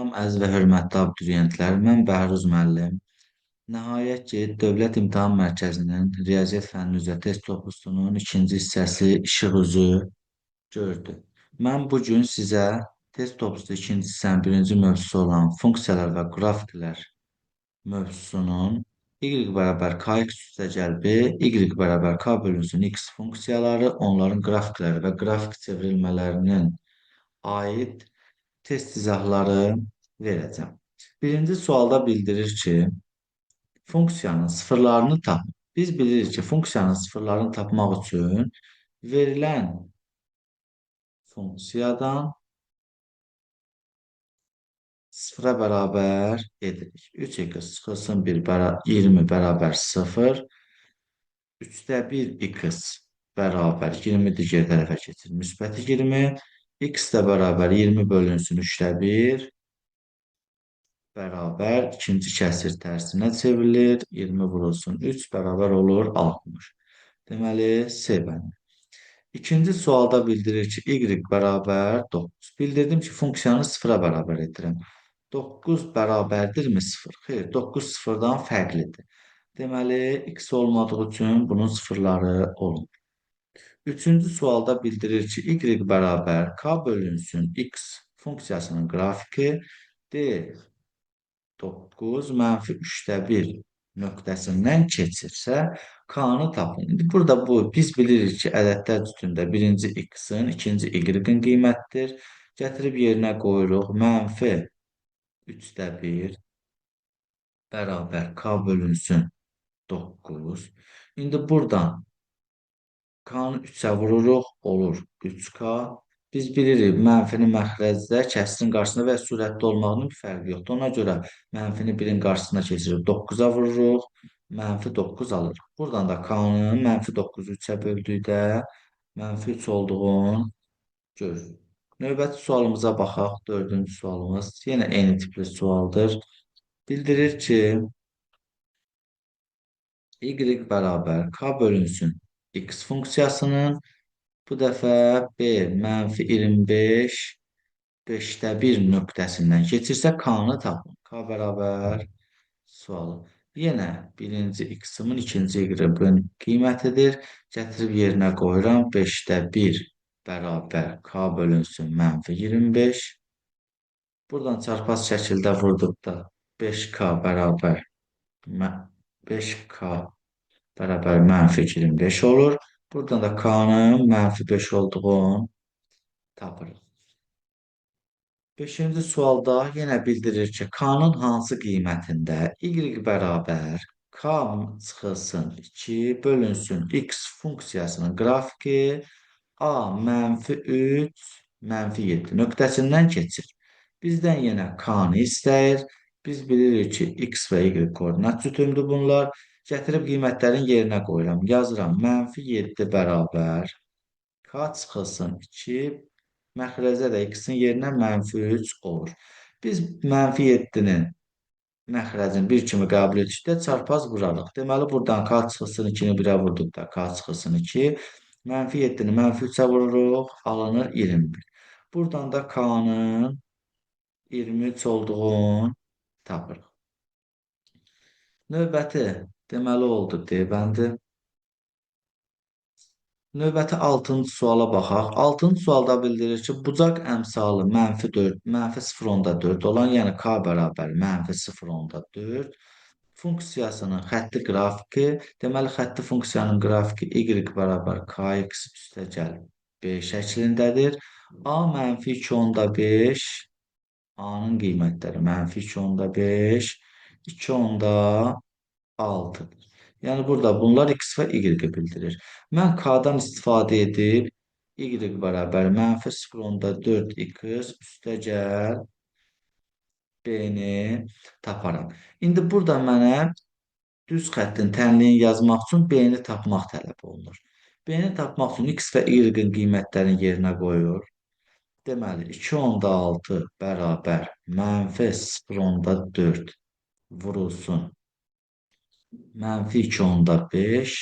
Salam, əziz və hörmətli abituriyentlər. Mən Bəhruz müəllim. Nəhayət ki, Dövlət İmtahan Mərkəzinin Riyaziyyat fənni üzrə test toplusunun ikinci hissəsi işıq üzü gördü. Mən bu gün sizə test toplusu ikinci hissənin birinci mövzusu olan funksiyalar və qrafiklər mövzusunun y bərabər kx üstə cəlbi, y bərabər k bölünsün x funksiyaları, onların qrafikləri və qrafik çevrilmələrinin aid test izahları verəcəm. Birinci sualda bildirir ki, funksiyanın sıfırlarını tapın. Biz bilirik ki, funksiyanın sıfırlarını tapmaq üçün verilən funksiyadan sıfıra bərabər edirik. 3x çıxılsın 20 bərabər 0. 3də 1x bərabər 20 digər tərəfə keçir. Müsbət 20. X də bərabər 20 bölünsün 3də 1. Bərabər ikinci kəsir tərsinə çevrilir. 20 vurulsun 3 bərabər olur 60. Deməli, C bəndi. İkinci sualda bildirir ki, y bərabər 9. Bildirdim ki, funksiyanı sıfıra bərabər edirəm. 9 bərabərdirmi 0? Xeyr, 9 sıfırdan fərqlidir. Deməli, x olmadığı üçün bunun sıfırları olur. Üçüncü sualda bildirir ki, y bərabər k bölünsün x funksiyasının qrafiki D 9 mənfi 3də 1 nöqtəsindən keçirsə, k-nı tapın. İndi burada biz bilirik ki, ədədlər cütündə birinci x-in, ikinci y-in qiymətidir. Gətirib yerinə qoyuruq. Mənfi 3də 1 bərabər k bölünsün 9. İndi buradan k-nı 3-ə vururuq, olur 3k. Biz bilirik, mənfini məxrəcdə, kəsrin qarşısında və sürətli olmağının bir fərqi yoxdur. Ona görə mənfini 1-in qarşısına keçirib 9-a vururuq, mənfi 9 alırıq. Buradan da k-nın mənfi 9-u 3-ə böldükdə mənfi 3 olduğunu görürük. Növbəti sualımıza baxaq. Dördüncü sualımız yenə eyni tipli sualdır. Bildirir ki, y bərabər k bölünsün x funksiyasının bu dəfə B mənfi 25 5də 1 nöqtəsindən keçirsə k-nı tapın. K bərabər sualı. Yenə birinci x-imin ikinci y-in qiymətidir. Gətirib yerinə qoyuram. 5də 1 bərabər k bölünsün mənfi 25. Buradan çarpaz şəkildə vurduqda 5k bərabər 5k bərabər mənfi 25 olur. Buradan da k-nın mənfi 5 olduğunu tapırıq. Beşinci sualda yenə bildirir ki, k-nın hansı qiymətində y bərabər k çıxılsın 2 bölünsün x funksiyasının qrafiki a mənfi 3 mənfi 7 nöqtəsindən keçir. Bizdən yenə k-nı istəyir. Biz bilirik ki, x və y koordinat cütümdür bunlar. Gətirib qiymətlərin yerinə qoyuram. Yazıram. Mənfi 7 bərabər k çıxılsın 2. Məxrəcə də x-in yerinə mənfi 3 olur. Biz mənfi 7-nin məxrəcini 1 kimi qəbul etdikdə çarpaz vurarıq. Deməli, buradan k çıxılsın 2-ni 1-ə vurduqda k çıxılsın 2. Mənfi 7-ni mənfi 3-ə vururuq. Alınır 21. Buradan da k-nın 23 olduğunu tapırıq. Növbəti deməli oldu D bəndi. Növbəti 6-cı suala baxaq. 6-cı sualda bildirir ki, bucaq əmsalı mənfi 4, mənfi 0,4 olan, yəni k bərabər mənfi 0,4 funksiyasının xətti qrafiki, deməli, xətti funksiyanın qrafiki y bərabər kx üstə gəlib b şəklindədir. A mənfi 2,5 A-nın qiymətləri mənfi 2,5 2,6-dır. Yəni, burada bunlar x və y-i bildirir. Mən k-dan istifadə edib y bərabər mənfi 0,4x üstə gəl b-ni taparam. İndi burada mənə düz xəttin tənliyini yazmaq üçün b-ni tapmaq tələb olunur. B-ni tapmaq üçün x və y-in qiymətlərini yerinə qoyur. Deməli, 2,6 bərabər mənfi 0,4 vurulsun. Mənfi 2,5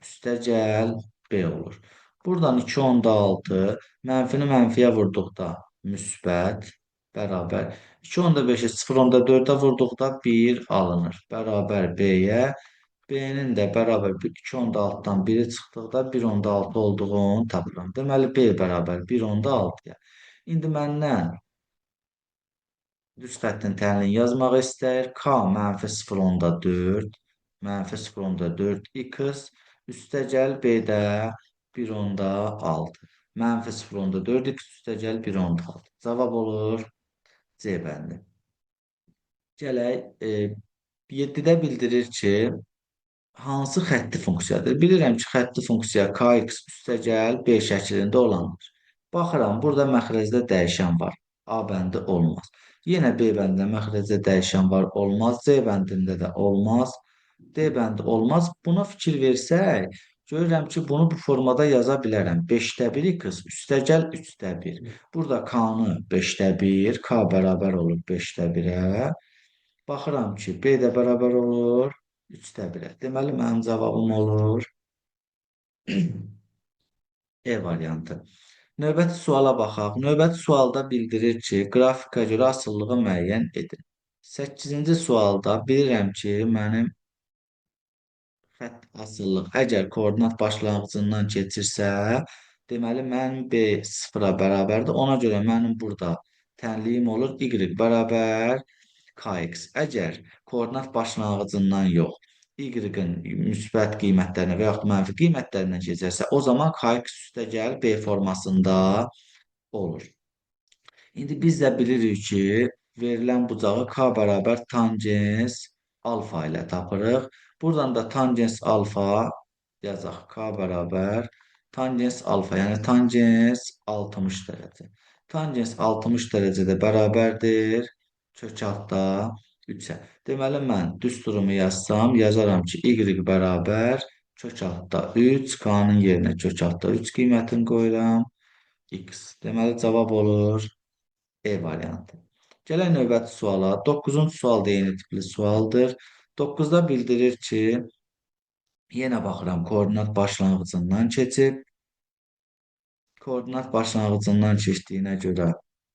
üstə gəl B olur. Buradan 2,6 mənfini mənfiyə vurduqda müsbət bərabər 2.5-i 0.4-ə vurduqda 1 alınır. Bərabər B-yə. B-nin də bərabər 2.6-dan 1-i çıxdıqda 1.6 olduğunu tapıram. Deməli, B bərabər 1.6-ya. İndi məndən düz xəttin tənliyini yazmaq istəyir. K mənfi 0.4 mənfi 0.4 x üstəgəl B-də 1.6 mənfi 0.4 x üstəgəl 1.6. Cavab olur C bəndi. Gələk 7-də bildirir ki, hansı xətti funksiyadır? Bilirəm ki, xətti funksiya kx üstəgəl b şəklində olandır. Baxıram, burada məxrəcdə dəyişən var. A bəndi olmaz. Yenə B bəndində məxrəcdə dəyişən var, olmaz. C bəndində də olmaz. D bəndi olmaz. Buna fikir versək, görürəm ki, bunu bu formada yaza bilərəm. 5-də 1 x üstəgəl 3-də 1. Burada k-nı 5-də 1, k bərabər olur 5-də 1-ə. Baxıram ki, B də bərabər olur 3-də 1-ə. Deməli, mənim cavabım olur E variantı. Növbəti suala baxaq. Növbəti sualda bildirir ki, qrafika görə asılılığı müəyyən edin. 8-ci sualda bilirəm ki, mənim xətt asıllıq əgər koordinat başlanğıcından keçirsə, deməli, mənim B 0-a bərabərdir. Ona görə mənim burada tənliyim olur y bərabər kx. Əgər koordinat başlanğıcından yox, y-in müsbət qiymətlərinə və yaxud mənfi qiymətlərindən keçərsə, o zaman kx üstəgəl B formasında olur. İndi biz də bilirik ki, verilən bucağı k bərabər tangens alfa ilə tapırıq. Buradan da tangens alfa yazaq. K bərabər tangens alfa, yəni tangens 60 dərəcə. Tangens 60 dərəcədə bərabərdir kök altda 3-ə. Deməli, mən düsturumu yazsam, yazaram ki, y bərabər kök altda 3, k-nın yerinə kök altda 3 qiymətini qoyuram, x. Deməli, cavab olur E variantı. Gələk növbəti suala. 9-cu sual da eyni tipli sualdır. 9-da bildirir ki, yenə baxıram koordinat başlanğıcından keçib. Koordinat başlanğıcından keçdiyinə görə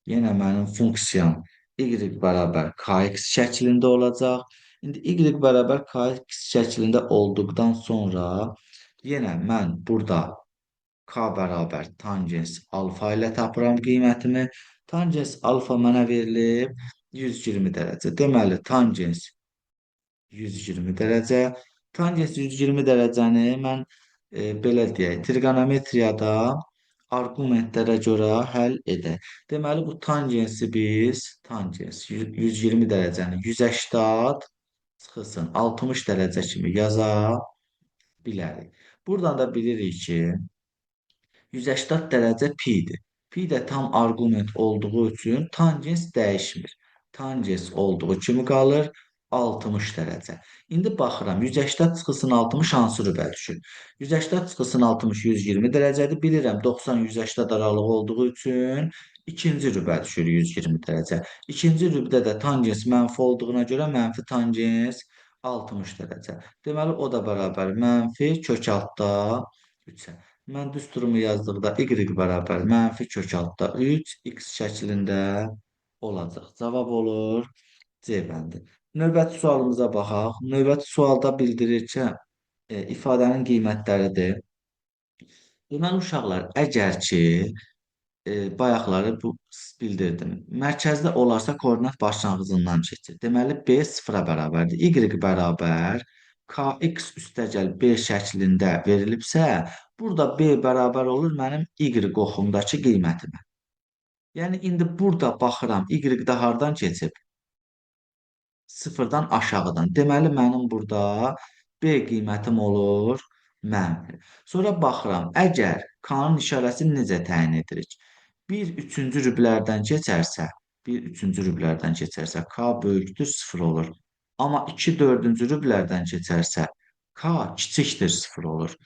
yenə mənim funksiyam y bərabər kx şəklində olacaq. İndi y bərabər kx şəklində olduqdan sonra yenə mən burada k bərabər tangens alfa ilə tapıram qiymətimi. Tangens alfa mənə verilib 120 dərəcə. Deməli, tangens 120 dərəcə. Tangens 120 dərəcəni mən belə deyək, trigonometriyada arqumentlərə görə həll edək. Deməli, bu tangensi biz, tangens 120 dərəcəni 180 çıxılsın 60 dərəcə kimi yaza bilərik. Buradan da bilirik ki, 180 dərəcə pi-dir. Pi də tam arqument olduğu üçün tangens dəyişmir. Tangens olduğu kimi qalır 60 dərəcə. İndi baxıram, 180 çıxılsın 60 hansı rübə düşür? 180 çıxılsın 60 120 dərəcədir. Bilirəm 90-180 aralığı olduğu üçün ikinci rübə düşür 120 dərəcə. İkinci rübdə də tangens mənfi olduğuna görə mənfi tangens 60 dərəcə. Deməli, o da bərabər mənfi kök altda 3-ə. Mən düsturumu yazdıqda y bərabər mənfi kök altda 3 x şəklində olacaq. Cavab olur C bəndi. Növbəti sualımıza baxaq. Növbəti sualda bildirir ki, ifadənin qiymətləridir. Deməli, uşaqlar, əgər ki, bayaqları bu bildirdim. Mərkəzdə olarsa koordinat başlanğıcından keçir. Deməli, B 0-a bərabərdir. Y bərabər kx üstəgəl B şəklində verilibsə, burada B bərabər olur mənim Y qoxumdakı qiymətimə. Yəni, indi burada baxıram, Y də hardan keçib? 0-dan aşağıdan. Deməli, mənim burada B qiymətim olur mənfi. Sonra baxıram, əgər K-nın işarəsini necə təyin edirik? 1/3 rüblərdən keçərsə, 1/3 rüblərdən keçərsə, K böyükdür 0 olur. Amma 2/4 rüblərdən keçərsə, K kiçikdir 0 olur.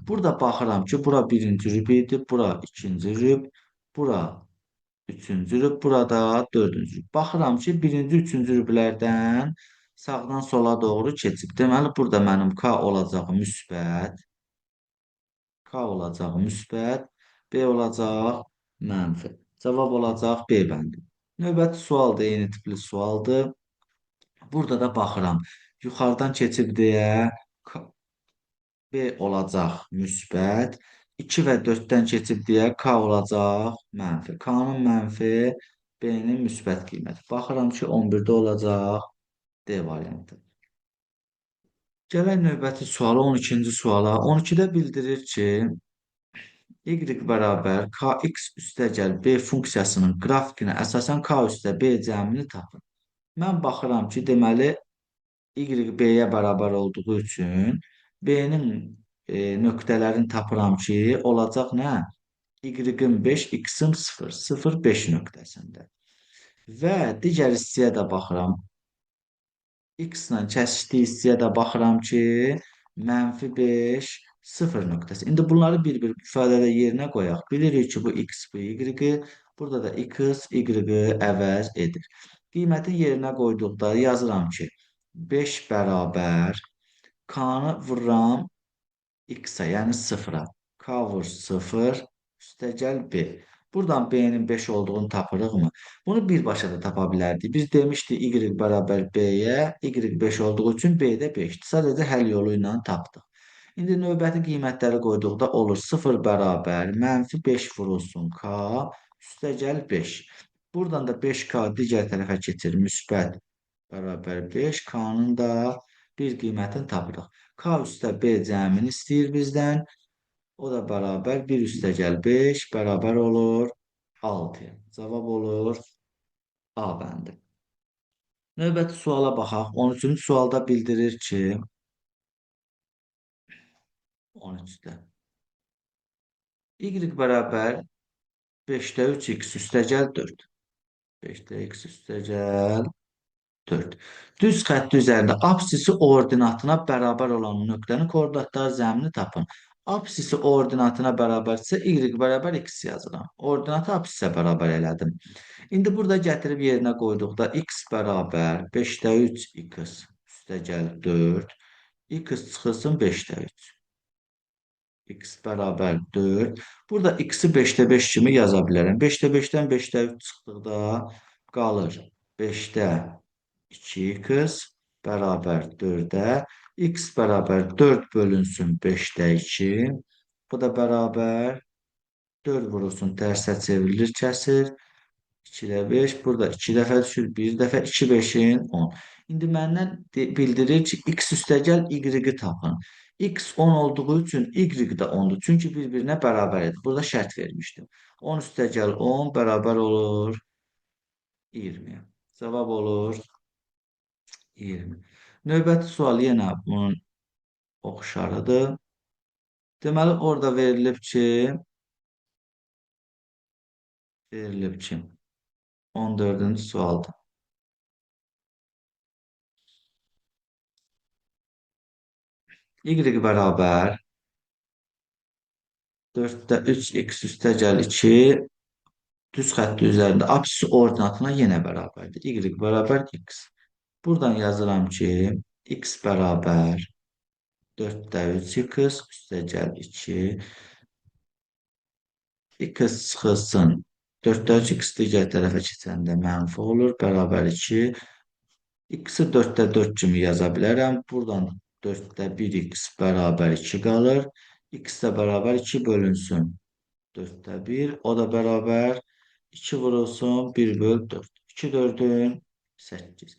Burada baxıram ki, bura birinci rüb idi, bura ikinci rüb, bura üçüncü rüb, burada dördüncü rüb. Baxıram ki, birinci, üçüncü rüblərdən sağdan sola doğru keçib. Deməli, burada mənim K olacağı müsbət, K olacağı müsbət, B olacaq mənfi. Cavab olacaq B bəndi. Növbəti sual da eyni tipli sualdır. Burada da baxıram. Yuxarıdan keçib deyə B olacaq müsbət. 2 və 4-dən keçib deyə K olacaq mənfi. K-nın mənfi, B-nin müsbət qiyməti. Baxıram ki, 11-də olacaq D variantı. Gələk növbəti suala, 12-ci suala. 12-də bildirir ki, y bərabər kx üstəgəl b funksiyasının qrafikinə əsasən k üstə b cəmini tapın. Mən baxıram ki, deməli, y b-yə bərabər olduğu üçün b-nin nöqtələrini tapıram ki, olacaq nə? Y-in 5, x-in 0, 0, 5 nöqtəsində. Və digər hissəyə də baxıram. X-la kəsişdiyi hissəyə də baxıram ki, -5, 0 nöqtəsi. İndi bunları bir-bir ifadədə yerinə qoyaq. Bilirik ki, bu x, bu y-i. Burada da x, y-i əvəz edir. Qiymətin yerinə qoyduqda yazıram ki, 5 bərabər k-nı vururam x-a, yəni 0-a. K vur 0, üstəgəl b. Buradan b-nin 5 olduğunu tapırıqmı? Bunu birbaşa da tapa bilərdik. Biz demişdik y bərabər b-yə, y 5 olduğu üçün b də 5-dir. Sadəcə həll yolu ilə tapdıq. İndi növbəti qiymətləri qoyduqda olur 0 bərabər -5 vurulsun k, üstəgəl 5. Buradan da 5k digər tərəfə keçir, müsbət bərabər 5, k-nın da bir qiymətini tapırıq. K üstə B cəmini istəyir bizdən. O da bərabər 1 üstəgəl 5 bərabər olur 6. Cavab olur A bəndi. Növbəti suala baxaq. 13-cü sualda bildirir ki, 13-də y bərabər 5-də 3x üstəgəl 4. 5-də x üstəgəl 4. Düz xətt üzərində apsisi ordinatına bərabər olan nöqtənin koordinatları cəmini tapın. Apsisi ordinatına bərabərsə y bərabər x yazıram. Ordinatı apsisə bərabər elədim. İndi burada gətirib yerinə qoyduqda x bərabər 5-də 3x üstəgəl 4. X çıxılsın 5-də 3. X bərabər 4. Burada x-i 5-də 5 kimi yaza bilərəm. 5-də 5-dən 5-də 3 çıxdıqda qalır 5-də 2x bərabər 4-ə. X bərabər 4 bölünsün 5-də 2. Bu da bərabər 4 vurulsun, tərsə çevrilir, kəsir. 2-də 5, burada 2 dəfə düşür, 1 dəfə 2, 5-in 10. İndi məndən bildirir ki, x üstəgəl y-i tapın. X 10 olduğu üçün y də 10-dur. Çünki bir-birinə bərabər edir. Burada şərt vermişdim. 10 üstəgəl 10 bərabər olur 20. Cavab olur 20. Növbəti sual yenə bunun oxşarıdır. Deməli, orada verilib ki, 14-cü sualdır. Y bərabər 4-də 3x üstəgəl 2 düz xətti üzərində apsisi ordinatına yenə bərabərdir. Y bərabər x. Buradan yazıram ki, x bərabər 4-də 3x üstəgəl 2. X çıxılsın. 4-də 3x digər tərəfə keçəndə mənfi olur. Bərabər 2. X-i 4-də 4 kimi yaza bilərəm. Buradan 4-də 1x bərabər 2 qalır. X də bərabər 2 bölünsün. 4-də 1. O da bərabər 2 vurulsun. 1 böl 4. 2 4-ün 8.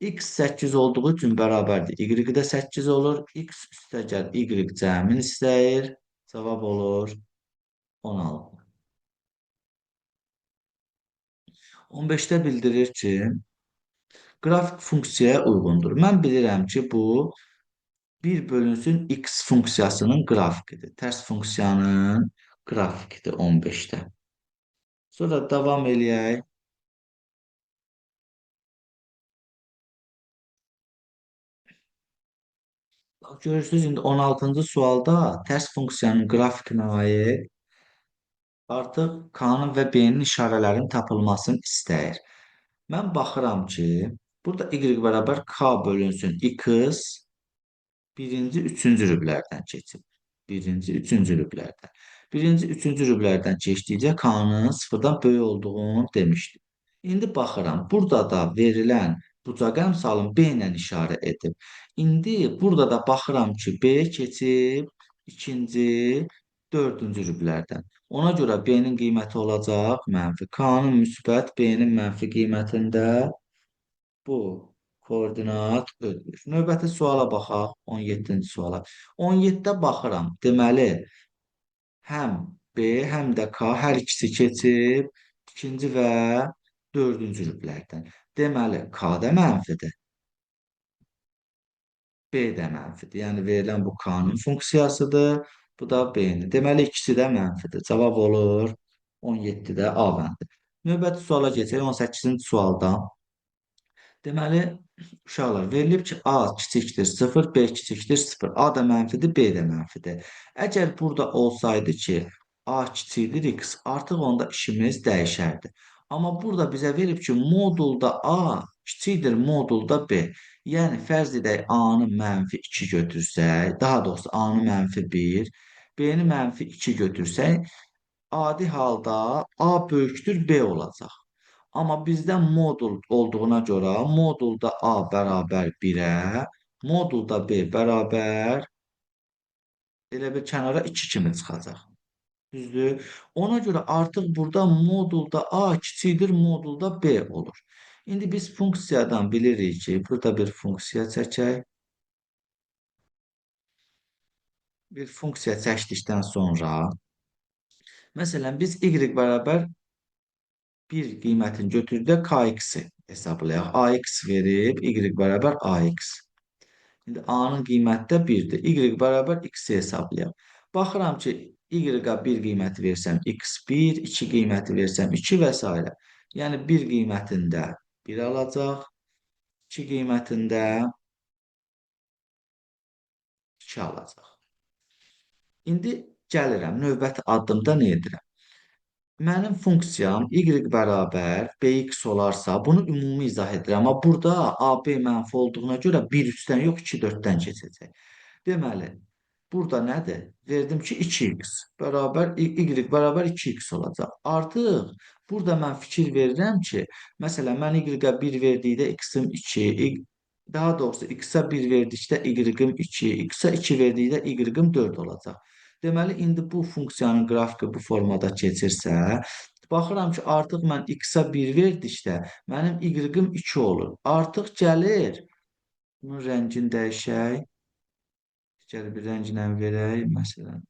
X 8 olduğu üçün bərabərdir. Y də 8 olur. X üstəgəl Y cəmin istəyir. Cavab olur 16. 15-də bildirir ki, qrafik funksiyaya uyğundur. Mən bilirəm ki, bu 1 bölünsün x funksiyasının qrafikidir. Tərs funksiyanın qrafikidir 15-də. Sonra davam eləyək. Görürsünüz, indi 16-cı sualda tərs funksiyanın qrafikinə aid artıq k-nın və b-nin işarələrinin tapılmasını istəyir. Mən baxıram ki, burada y bərabər k bölünsün x birinci, üçüncü rüblərdən keçib. Birinci, üçüncü rüblərdən. Birinci, üçüncü rüblərdən keçdikcə k-nın sıfırdan böyük olduğunu demişdim. İndi baxıram, burada da verilən bucaq əmsalın B ilə işarə edib. İndi burada da baxıram ki, B keçib ikinci, dördüncü rüblərdən. Ona görə B-nin qiyməti olacaq mənfi. K-nın müsbət, B-nin mənfi qiymətində bu koordinat ödülür. Növbəti suala baxaq, 17-ci suala. 17-də baxıram, deməli, həm B, həm də K hər ikisi keçib ikinci və dördüncü rüblərdən. Deməli, K da mənfidir, B də mənfidir. Yəni, verilən bu K-nın funksiyasıdır, bu da B-nin. Deməli, ikisi də mənfidir. Cavab olur 17-də A bəndi. Növbəti suala keçək, 18-ci sualda. Deməli, uşaqlar, verilib ki, A kiçikdir 0, B kiçikdir 0. A da mənfidir, B də mənfidir. Əgər burada olsaydı ki, A kiçikdir X, artıq onda işimiz dəyişərdi. Amma burada bizə verib ki, modulda A kiçikdir modulda B. Yəni, fərz edək A-nı mənfi 2 götürsək, daha doğrusu A-nı mənfi 1, B-ni mənfi 2 götürsək, adi halda A böyükdür B olacaq. Amma bizdə modul olduğuna görə modulda A bərabər 1-ə, modulda B bərabər elə bir kənara 2 kimi çıxacaq. Düzdür? Ona görə artıq burada modulda A kiçikdir modulda B olur. İndi biz funksiyadan bilirik ki, burada bir funksiya çəkək. Bir funksiya çəkdikdən sonra, məsələn, biz y bərabər bir qiymətini götürdük, kx-i hesablayaq. Ax verib, y bərabər ax. İndi A-nın qiyməti də 1-dir. Y bərabər x-i hesablayaq. Baxıram ki, y-a 1 qiyməti versəm x1, 2 qiyməti versəm 2 və s. Yəni 1 qiymətində 1 alacaq, 2 qiymətində 2 alacaq. İndi gəlirəm, növbəti addımda nə edirəm? Mənim funksiyam y bərabər bx olarsa, bunu ümumi izah edirəm. Amma burada AB mənfi olduğuna görə 1 3-dən yox, 2 4-dən keçəcək. Deməli, burada nədir? Verdim ki, 2x bərabər, y bərabər 2x olacaq. Artıq burada mən fikir verirəm ki, məsələn, mən y-a 1 verdikdə x-im 2, daha doğrusu x-a 1 verdikdə y-im 2, x-a 2 verdikdə y-im 4 olacaq. Deməli, indi bu funksiyanın qrafiki bu formada keçirsə, baxıram ki, artıq mən x-a 1 verdikdə, mənim y-im 2 olur. Artıq gəlir, bunun rəngini dəyişək. Gəl bir rənginə verək, məsələn.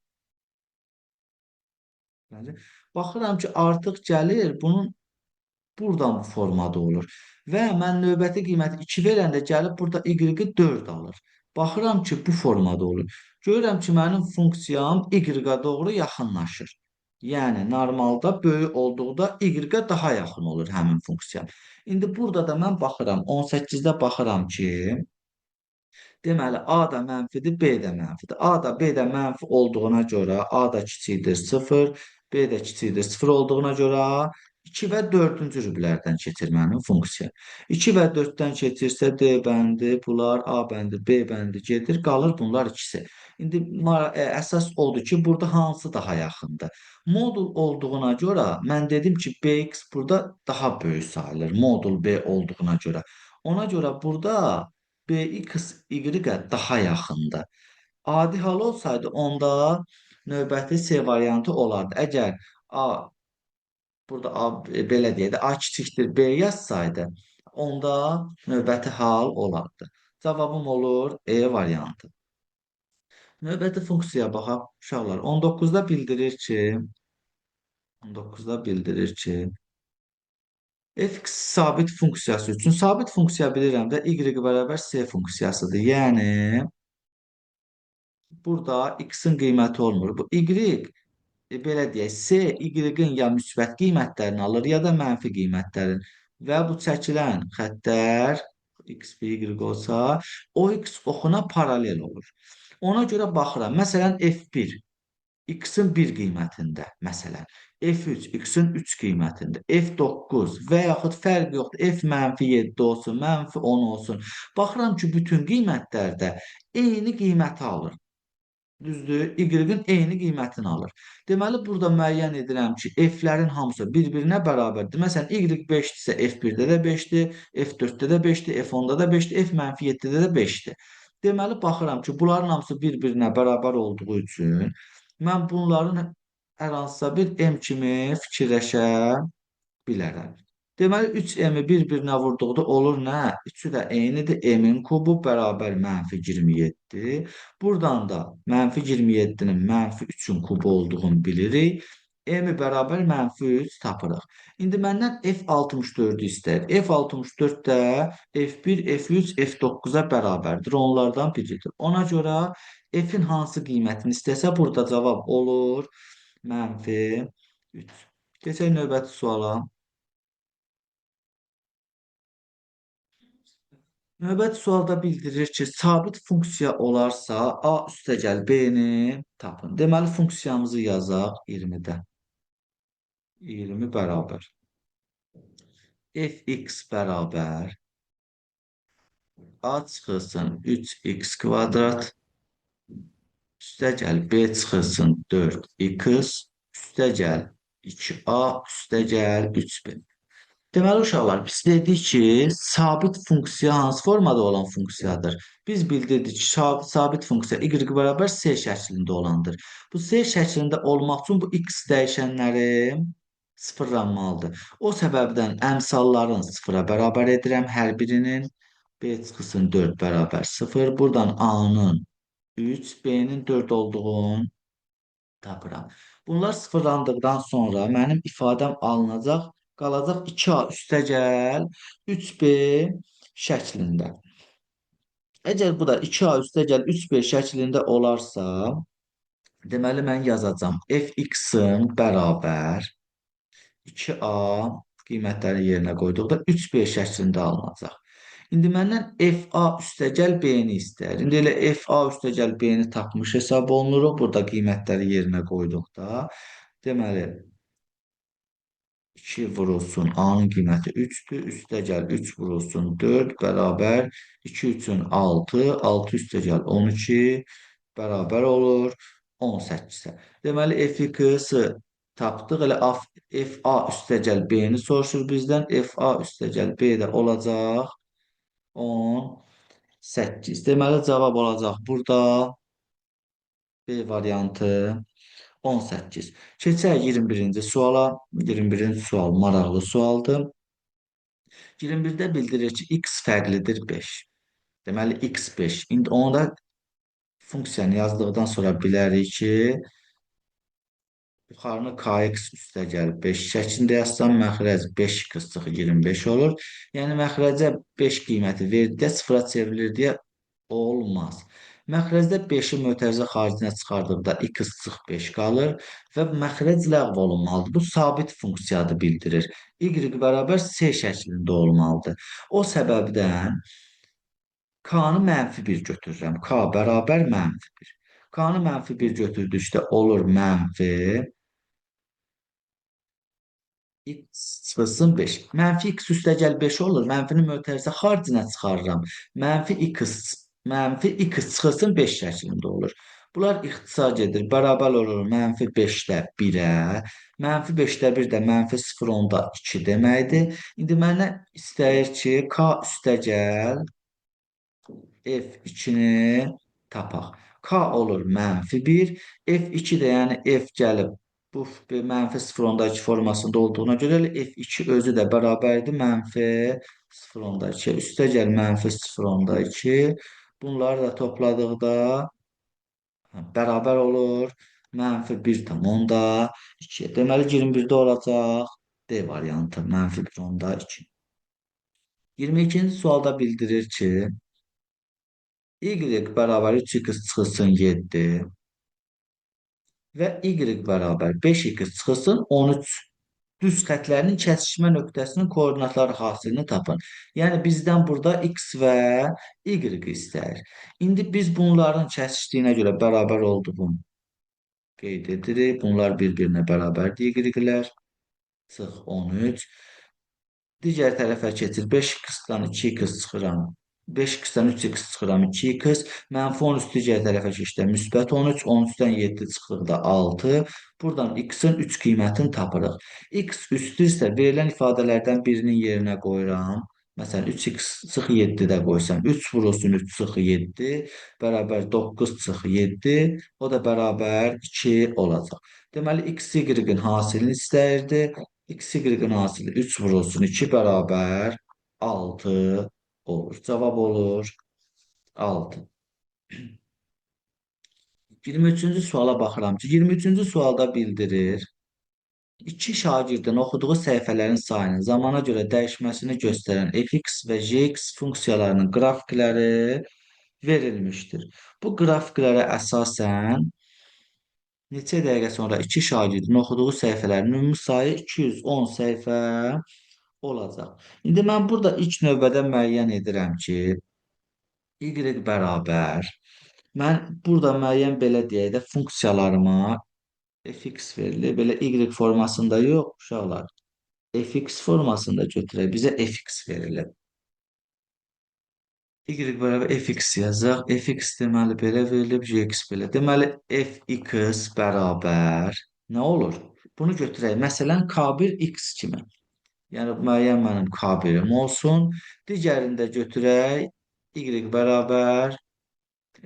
Baxıram ki, artıq gəlir, bunun buradan bu formada olur. Və mən növbəti qiyməti 2 verəndə gəlib burada y-i 4 alır. Baxıram ki, bu formada olur. Görürəm ki, mənim funksiyam y-a doğru yaxınlaşır. Yəni, normalda böyük olduqda y-a daha yaxın olur həmin funksiya. İndi burada da mən baxıram, 18-də baxıram ki, deməli, A da mənfidir, B də mənfidir. A da B də mənfi olduğuna görə A da kiçikdir 0, B də kiçikdir 0 olduğuna görə 2 və 4-cü rüblərdən keçir mənim funksiya. 2 və 4-dən keçirsə D bəndi, bunlar A bəndi, B bəndi gedir, qalır bunlar ikisi. İndi əsas odur ki, burada hansı daha yaxındır? Modul olduğuna görə mən dedim ki, Bx burada daha böyük sayılır, modul B olduğuna görə. Ona görə burada Bx y-ə daha yaxındır. Adi hal olsaydı, onda növbəti C variantı olardı. Əgər A, burada A, belə deyək də, A kiçikdir B yazsaydı, onda növbəti hal olardı. Cavabım olur E variantı. Növbəti funksiyaya baxaq, uşaqlar. 19-da bildirir ki, 19-da bildirir ki, f sabit funksiyası üçün sabit funksiya bilirəm də y bərabər c funksiyasıdır. Yəni, burada x-in qiyməti olmur. Bu y, belə deyək, c, y-in ya müsbət qiymətlərini alır, ya da mənfi qiymətlərini. Və bu çəkilən xəttlər x, y olsa, o x oxuna paralel olur. Ona görə baxıram. Məsələn, f1 x-in 1 qiymətində, məsələn, f3 x-in 3 qiymətində, f9 və yaxud fərq yoxdur, f mənfi 7 olsun, mənfi 10 olsun. Baxıram ki, bütün qiymətlərdə eyni qiyməti alır. Düzdür? Y-in eyni qiymətini alır. Deməli, burada müəyyən edirəm ki, f-lərin hamısı bir-birinə bərabərdir. Məsələn, y 5-dirsə, f1-də də 5-dir, f4-də də 5-dir, f10-da da 5-dir, f-7-də də 5-dir. Deməli, baxıram ki, bunların hamısı bir-birinə bərabər olduğu üçün mən bunların hər hansısa bir m kimi fikirləşə bilərəm. Deməli, 3m-i bir-birinə vurduqda olur nə? Üçü də eynidir. M-in kubu bərabər -27. Buradan da -27-nin -3-ün kubu olduğunu bilirik. M-i bərabər -3 tapırıq. İndi məndən F64-ü istəyir. F64 də F1, F3, F9-a bərabərdir. Onlardan biridir. Ona görə F-in hansı qiymətini istəsə, burada cavab olur -3. Keçək növbəti suala. Növbəti sualda bildirir ki, sabit funksiya olarsa A üstəgəl B-ni tapın. Deməli, funksiyamızı yazaq 20-də. 20 bərabər. Fx bərabər A çıxılsın 3x kvadrat üstəgəl B çıxılsın 4x üstəgəl 2A üstəgəl 3b. Deməli uşaqlar, biz dedik ki, sabit funksiya hansı formada olan funksiyadır? Biz bildirdik ki, sabit funksiya y bərabər c şəklində olandır. Bu c şəklində olmaq üçün bu x dəyişənləri sıfırlanmalıdır. O səbəbdən əmsalların sıfıra bərabər edirəm hər birinin. B çıxısın 4 bərabər 0. Buradan A-nın 3, B-nin 4 olduğunu tapıram. Bunlar sıfırlandıqdan sonra mənim ifadəm alınacaq, qalacaq 2A üstəgəl 3B şəklində. Əgər bu da 2A üstəgəl 3B şəklində olarsa, deməli mən yazacağam fx-in bərabər 2A qiymətləri yerinə qoyduqda 3B şəklində alınacaq. İndi məndən FA üstəgəl B-ni istəyir. İndi elə FA üstəgəl B-ni tapmış hesab olunuruq. Burada qiymətləri yerinə qoyduqda. Deməli, 2 vurulsun A-nın qiyməti 3-dür. Üstəgəl 3 vurulsun 4 bərabər 2 üçün 6. 6 üstəgəl 12 bərabər olur 18-ə. Deməli, F2-sı tapdıq. Elə FA üstəgəl B-ni soruşur bizdən. FA üstəgəl B də olacaq 18. Deməli, cavab olacaq burada B variantı 18. Keçək 21-ci suala. 21-ci sual maraqlı sualdır. 21-də bildirir ki, x fərqlidir 5. Deməli, x 5. İndi onu da funksiyanı yazdıqdan sonra bilərik ki, yuxarını kx üstəgəl 5 şəklində yazsam, məxrəc 5-25 olur. Yəni, məxrəcə 5 qiyməti verdiyə sıfıra çevrilir deyə olmaz. Məxrəcdə 5-i mötərizə xaricinə çıxardıqda x çıx 5 qalır və məxrəc ləğv olunmalıdır. Bu sabit funksiyadır bildirir. Y bərabər c şəklində olmalıdır. O səbəbdən k-nı -1 götürürəm. K bərabər -1. K-nı -1 götürdükdə olur mənfi x çıxılsın 5. Mənfi x üstəgəl 5 olur. Mənfini mötərizə xaricinə çıxarıram. Mənfi x çıxılsın 5 şəklində olur. Bunlar ixtisar edir. Bərabər olur -5-də 1-ə. -5-də 1 də -0.2 deməkdir. İndi məndən istəyir ki, k üstəgəl f2-ni tapaq. K olur -1. F2 də yəni f gəlib bu -0.2 formasında olduğuna görə f2 özü də bərabərdir -0.2. Üstəgəl -0.2. Bunları da topladıqda bərabər olur -1.2. Deməli, 21-də olacaq D variantı -1.2. 22-ci sualda bildirir ki, y bərabər 3x çıxılsın 7 və y bərabər 5x çıxılsın 13 düz xətlərinin kəsişmə nöqtəsinin koordinatları hasilini tapın. Yəni, bizdən burada x və y istəyir. İndi biz bunların kəsişdiyinə görə bərabər olduğunu qeyd edirik. Bunlar bir-birinə bərabərdir y-lər. Çıx 13. Digər tərəfə keçir. 5x-dan 2x çıxıram. 5x-dən 3x çıxıram 2x. Mənfi 10 üstü C tərəfə keçdə müsbət 13. 13-dən 7 çıxdıqda 6. Buradan x-in 3 qiymətini tapırıq. X üstü isə verilən ifadələrdən birinin yerinə qoyuram. Məsələn, 3x çıx 7-də qoysam, 3 vurulsun 3 çıx 7 bərabər 9 çıx 7, o da bərabər 2 olacaq. Deməli, x, y-in hasilini istəyirdi. X, y-in hasili 3 vurulsun 2 bərabər 6 olur. Cavab olur 6. 23-cü suala baxıram ki, 23-cü sualda bildirir. İki şagirdin oxuduğu səhifələrin sayının zamana görə dəyişməsini göstərən fx və gx funksiyalarının qrafikləri verilmişdir. Bu qrafiklərə əsasən neçə dəqiqə sonra iki şagirdin oxuduğu səhifələrin ümumi sayı 210 səhifə olacaq. İndi mən burada ilk növbədə müəyyən edirəm ki, y bərabər. Mən burada müəyyən belə deyək də funksiyalarıma fx verilir. Belə y formasında yox, uşaqlar. Fx formasında götürək. Bizə fx verilir. Y bərabər fx yazaq. Fx deməli belə verilib, gx belə. Deməli fx bərabər nə olur? Bunu götürək. Məsələn, K1 x kimi. Yəni müəyyən mənim K1-im olsun. Digərində götürək. Y bərabər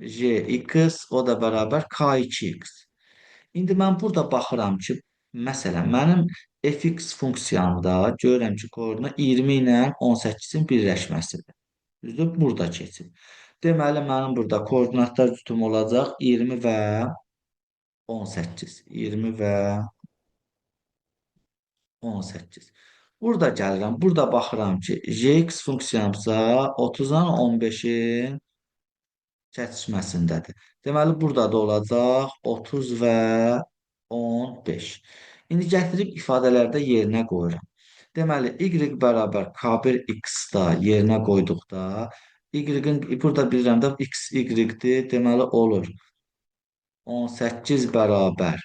Gx, o da bərabər K2x. İndi mən burada baxıram ki, məsələn, mənim fx funksiyamda görürəm ki, koordinat 20 ilə 18-in birləşməsidir. Düzdür? Burada keçir. Deməli, mənim burada koordinatlar cütüm olacaq 20 və 18. 20 və 18. Burada gəlirəm, burada baxıram ki, gx funksiyamsa 30-dan 15-in çəkişməsindədir. Deməli, burada da olacaq 30 və 15. İndi gətirib ifadələrdə yerinə qoyuram. Deməli, y bərabər K1x-da yerinə qoyduqda, y-in burada bilirəm də x, y-dir. Deməli, olur 18 bərabər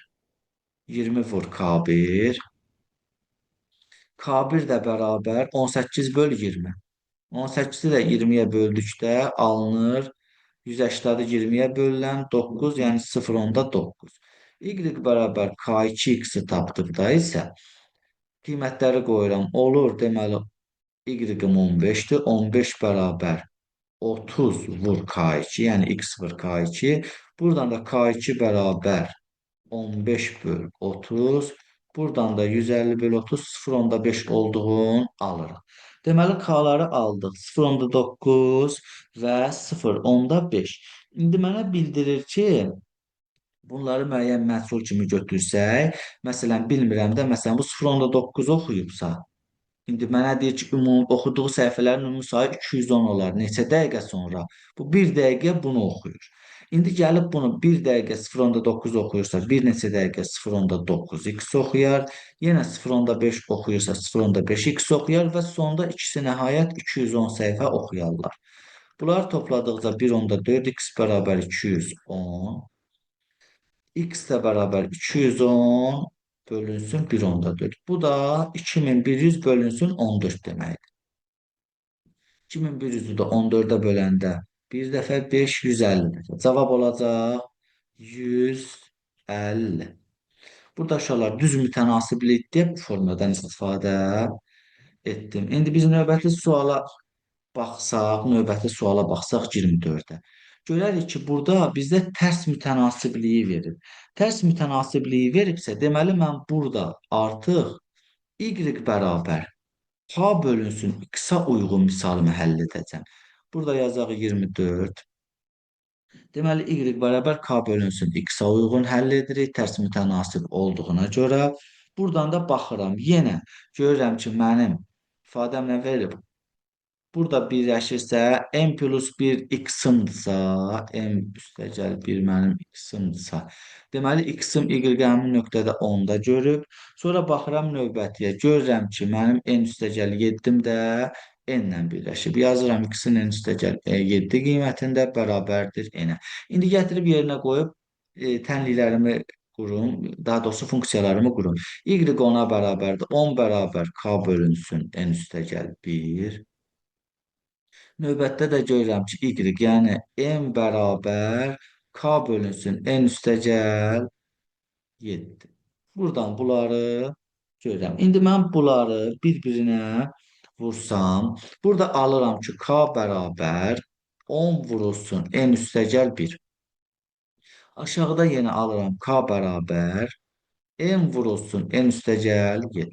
20 vur K1. K1 də bərabər 18 böl 20. 18-i də 20-yə böldükdə alınır 180-i 20-yə bölünən 9, yəni 0,9. Y bərabər K2x-i tapdıqda isə qiymətləri qoyuram. Olur, deməli, y-im 15-dir. 15 bərabər 30 vur K2, yəni x vur K2. Buradan da K2 bərabər 15 böl 30. Buradan da 150 böl 30 0,5 olduğunu alırıq. Deməli, K-ları aldıq. 0,9 və 0,5. İndi mənə bildirir ki, bunları müəyyən məhsul kimi götürsək, məsələn, bilmirəm də, məsələn, bu 0,9 oxuyubsa, İndi mənə deyir ki, oxuduğu səhifələrin ümumi sayı 210 olar. Neçə dəqiqə sonra? Bu 1 dəqiqə bunu oxuyur. İndi gəlib bunu 1 dəqiqə 0,9 oxuyursa, bir neçə dəqiqə 0,9x oxuyar. Yenə 0,5 oxuyursa 0,5x oxuyar və sonda ikisi nəhayət 210 səhifə oxuyarlar. Bunları topladıqca 1,4x bərabər 210. X də bərabər 210 bölünsün 1,4. Bu da 2100 bölünsün 14 deməkdir. 2100-ü də 14-ə böləndə bir dəfə 5, 150 dəfə. Cavab olacaq 150. Burada uşaqlar düz mütənasiblik deyə bu formadan istifadə etdim. İndi biz növbəti suala baxsaq 24-ə. Görərik ki, burada bizdə tərs mütənasibliyi verir. Tərs mütənasibliyi veribsə, deməli mən burada artıq y bərabər k bölünsün x-a uyğun misalımı həll edəcəm. Burada yazaq 24. Deməli, y bərabər k bölünsün x-a uyğun həll edirik, tərs mütənasib olduğuna görə. Buradan da baxıram. Yenə görürəm ki, mənim ifadəm nə verib? Burada birləşirsə, m plus 1 x-imdirsa, m üstəgəl 1 mənim x-imdirsa, deməli, x-im y-əmin nöqtədə 10-da görüb. Sonra baxıram növbətiyə, görürəm ki, mənim n üstəgəl 7-im də n-lə birləşib. Yazıram x-in n üstəgəl 7 qiymətində bərabərdir n-ə. İndi gətirib yerinə qoyub tənliklərimi qurum, daha doğrusu funksiyalarımı qurum. Y 10-a bərabərdir. 10 bərabər k bölünsün n üstəgəl 1. Növbətdə də görürəm ki, y, yəni n bərabər k bölünsün n üstəgəl 7. Buradan bunları görürəm. İndi mən bunları bir-birinə vursam, burada alıram ki, k bərabər 10 vurulsun n üstəgəl 1. Aşağıda yenə alıram k bərabər n vurulsun n üstəgəl 7.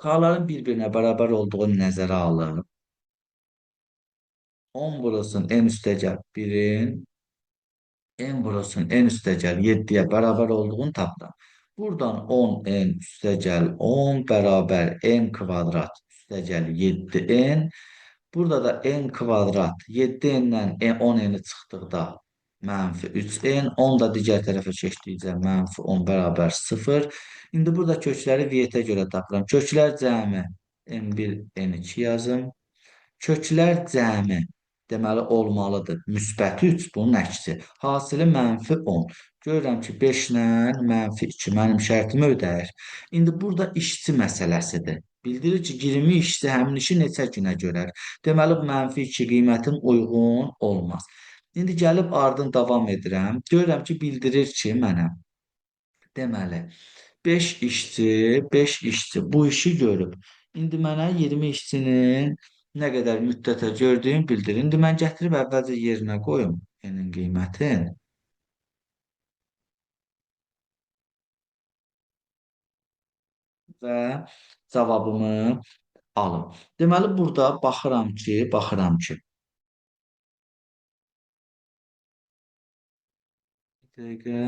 K'ların bir-birinə bərabər olduğunu nəzərə alıb 10 vurulsun n üstəgəl 1'in n vurulsun n üstəgəl 7'yə bərabər olduğunu tapdım. Buradan 10n üstəgəl 10 bərabər n kvadrat üstəgəl 7n. Burada da n kvadrat 7n'dən 10n'i çıxdıqda mənfi 3n. 10 da digər tərəfə keçdikcə mənfi 10 bərabər 0. İndi burada kökləri viyyətə görə tapıram. Köklər cəmi n1, n2 yazım. Köklər cəmi deməli olmalıdır. Müsbəti 3 bunun əksi. Hasili mənfi 10. Görürəm ki, 5 ilə mənfi 2 mənim şərtimi ödəyir. İndi burada işçi məsələsidir. Bildirir ki, 20 işçi həmin işi neçə günə görər. Deməli, mənfi 2 qiymətin uyğun olmaz. İndi gəlib ardın davam edirəm. Görürəm ki, bildirir ki, mənə. Deməli, 5 işçi bu işi görüb. İndi mənə 20 işçinin nə qədər müddətə gördüyüm bildirir. İndi mən gətirib əvvəlcə yerinə qoyum n-in qiymətin və cavabımı alım. Deməli, burada baxıram ki, bir dəqiqə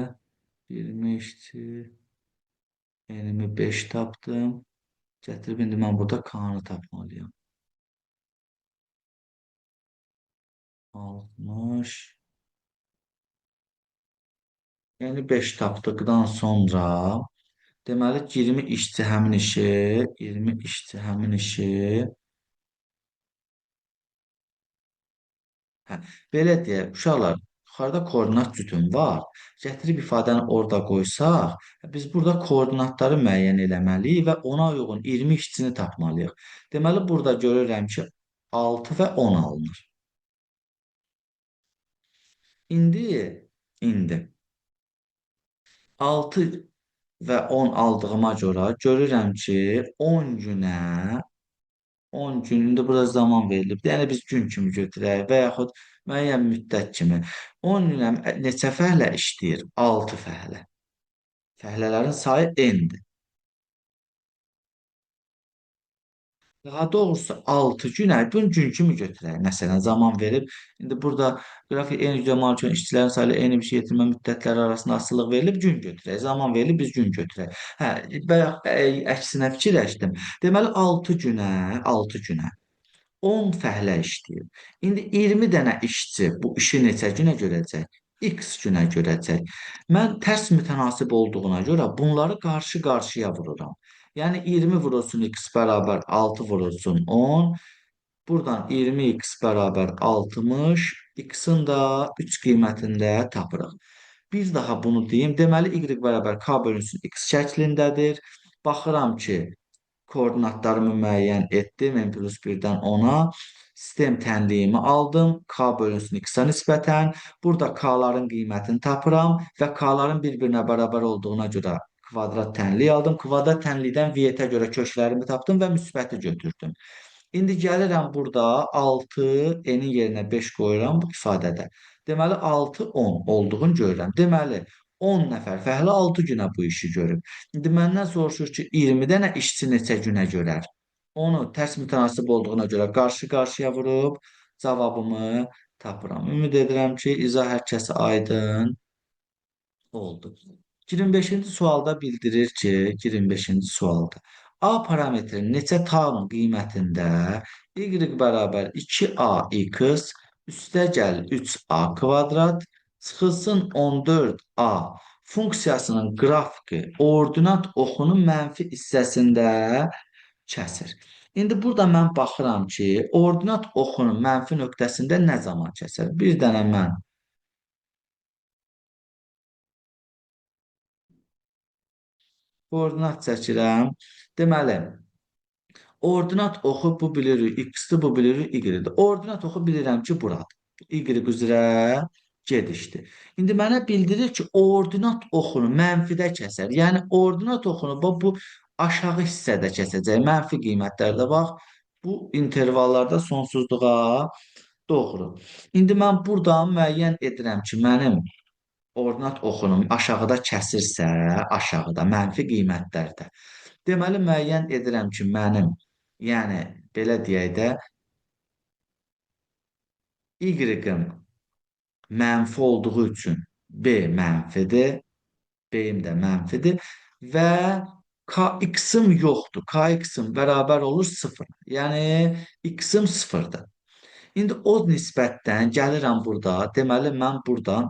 20 işçi n-imi 5 tapdım. Gətirib indi mən burada k-nı tapmalıyam. 60. Yəni 5 tapdıqdan sonra deməli 20 işçi həmin işi, 20 işçi həmin işi. Hə, belə deyək, uşaqlar, yuxarıda koordinat cütüm var. Gətirib ifadəni orada qoysaq, biz burada koordinatları müəyyən eləməliyik və ona uyğun 20 işçini tapmalıyıq. Deməli, burada görürəm ki, 6 və 10 alınır. İndi 6 və 10 aldığıma görə görürəm ki, 10 günə 10 günündə burada zaman verilib. Yəni biz gün kimi götürək və yaxud müəyyən müddət kimi. 10 günə neçə fəhlə işləyir? 6 fəhlə. Fəhlələrin sayı n-dir. Daha doğrusu 6 günə gün kimi götürək. Məsələn, zaman verib. İndi burada qrafik n yüksək üçün işçilərin sayı n bir şey yetirmə müddətləri arasında asılılıq verilib gün götürək. Zaman verilib biz gün götürək. Hə, bayaq əksinə fikirləşdim. Deməli 6 günə 10 fəhlə işləyir. İndi 20 dənə işçi bu işi neçə günə görəcək? X günə görəcək. Mən tərs mütənasib olduğuna görə bunları qarşı-qarşıya vururam. Yəni 20 vurulsun x bərabər 6 vurulsun 10. Buradan 20x bərabər 60, x-in da 3 qiymətində tapırıq. Bir daha bunu deyim. Deməli, y bərabər k bölünsün x şəklindədir. Baxıram ki, koordinatlarımı müəyyən etdim. N plus 1-dən 10-a. Sistem tənliyimi aldım. K bölünsün x-a nisbətən. Burada k-ların qiymətini tapıram və k-ların bir-birinə bərabər olduğuna görə kvadrat tənlik aldım. Kvadrat tənlikdən viyyətə görə köklərimi tapdım və müsbəti götürdüm. İndi gəlirəm burada 6 n-in yerinə 5 qoyuram bu ifadədə. Deməli 6 10 olduğunu görürəm. Deməli 10 nəfər fəhlə 6 günə bu işi görüb. İndi məndən soruşur ki 20 dənə işçi neçə günə görər? Onu tərs mütənasib olduğuna görə qarşı-qarşıya vurub cavabımı tapıram. Ümid edirəm ki izah hər kəsə aydın oldu. 25-ci sualda bildirir ki, 25-ci sualda A parametrinin neçə tam qiymətində y bərabər 2ax üstəgəl 3a kvadrat çıxılsın 14a funksiyasının qrafiki ordinat oxunun mənfi hissəsində kəsir. İndi burada mən baxıram ki, ordinat oxunun mənfi nöqtəsində nə zaman kəsir? Bir dənə mən koordinat çəkirəm. Deməli, Ordinat oxu bu bilirik, x-dir, bu bilirik, y-dir. Ordinat oxu bilirəm ki, buradır. Y üzrə gedişdir. İndi mənə bildirir ki, ordinat oxunu mənfidə kəsər. Yəni ordinat oxunu bu aşağı hissədə kəsəcək. Mənfi qiymətlərdə bax, bu intervallarda sonsuzluğa doğru. İndi mən buradan müəyyən edirəm ki, mənim ordinat oxunum aşağıda kəsirsə, aşağıda mənfi qiymətlərdə. Deməli müəyyən edirəm ki, mənim, yəni belə deyək də, y-im mənfi olduğu üçün b mənfidir, b-im də mənfidir və kx-ım yoxdur. Kx-ım bərabər olur 0. Yəni x-ım 0-dır. İndi o nisbətdən gəlirəm burada. Deməli mən burada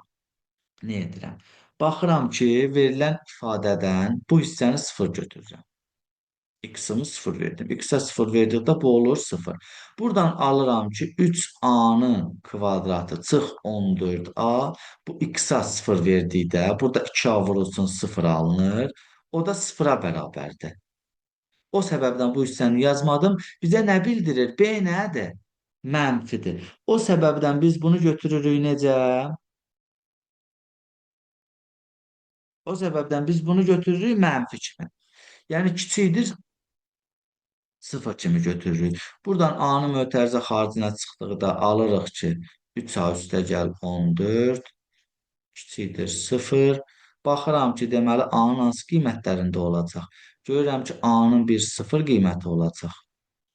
nə edirəm? Baxıram ki, verilən ifadədən bu hissəni 0 götürürəm. X-ımı 0 verdim. X-ə 0 verdikdə bu olur 0. Buradan alıram ki, 3a-nın kvadratı çıx 14a. Bu x-a 0 verdikdə burada 2a vurulsun 0 alınır. O da 0-a bərabərdir. O səbəbdən bu hissəni yazmadım. Bizə nə bildirir? B nədir? Mənfidir. O səbəbdən biz bunu götürürük necə? O səbəbdən biz bunu götürürük mənfi kimi. Yəni kiçikdir 0 kimi götürürük. Buradan A-nın mötərizə xaricinə çıxdıqda alırıq ki, 3A üstəgəl 14 kiçikdir 0. Baxıram ki, deməli A-nın hansı qiymətlərində olacaq? Görürəm ki, A-nın bir 0 qiyməti olacaq.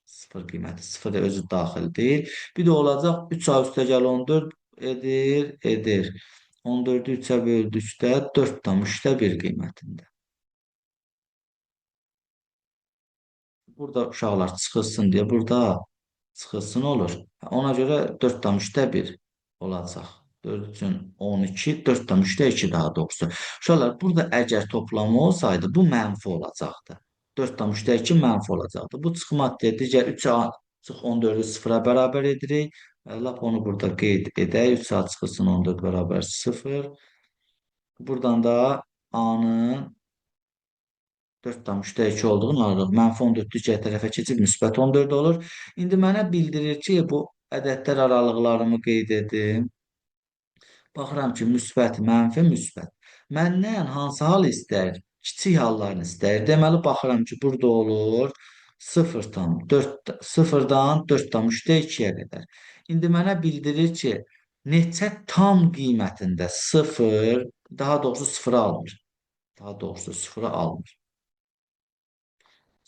0 qiyməti 0 özü daxil deyil. Bir də olacaq 3A üstəgəl 14 edir. 14-ü 3-ə böldükdə 4,1 qiymətində. Burada uşaqlar çıxılsın deyə burada çıxılsın olur. Ona görə 4,1 olacaq. 4 üçün 12, 4,3-də 2 daha doğrusu. Uşaqlar, burada əgər toplamı olsaydı, bu mənfi olacaqdı. 4,3-də 2 mənfi olacaqdı. Bu çıxma digər 3-ə çıx 14-ü 0-a bərabər edirik. Lap onu burada qeyd edək. 3-ə çıxılsın 14 bərabər 0. Buradan da A-nın 4,3-də 2 olduğunu alırıq. Mənfi 14 digər tərəfə keçib müsbət 14 olur. İndi mənə bildirir ki, bu ədədlər aralıqlarımı qeyd edim. Baxıram ki, müsbət, mənfi, müsbət. Məndən hansı hal istəyir? Kiçik hallarını istəyir. Deməli, baxıram ki, burada olur 0-dan 4,3-də 2-yə qədər. İndi mənə bildirir ki, neçə tam qiymətində 0, daha doğrusu 0 almır. Daha doğrusu 0 almır.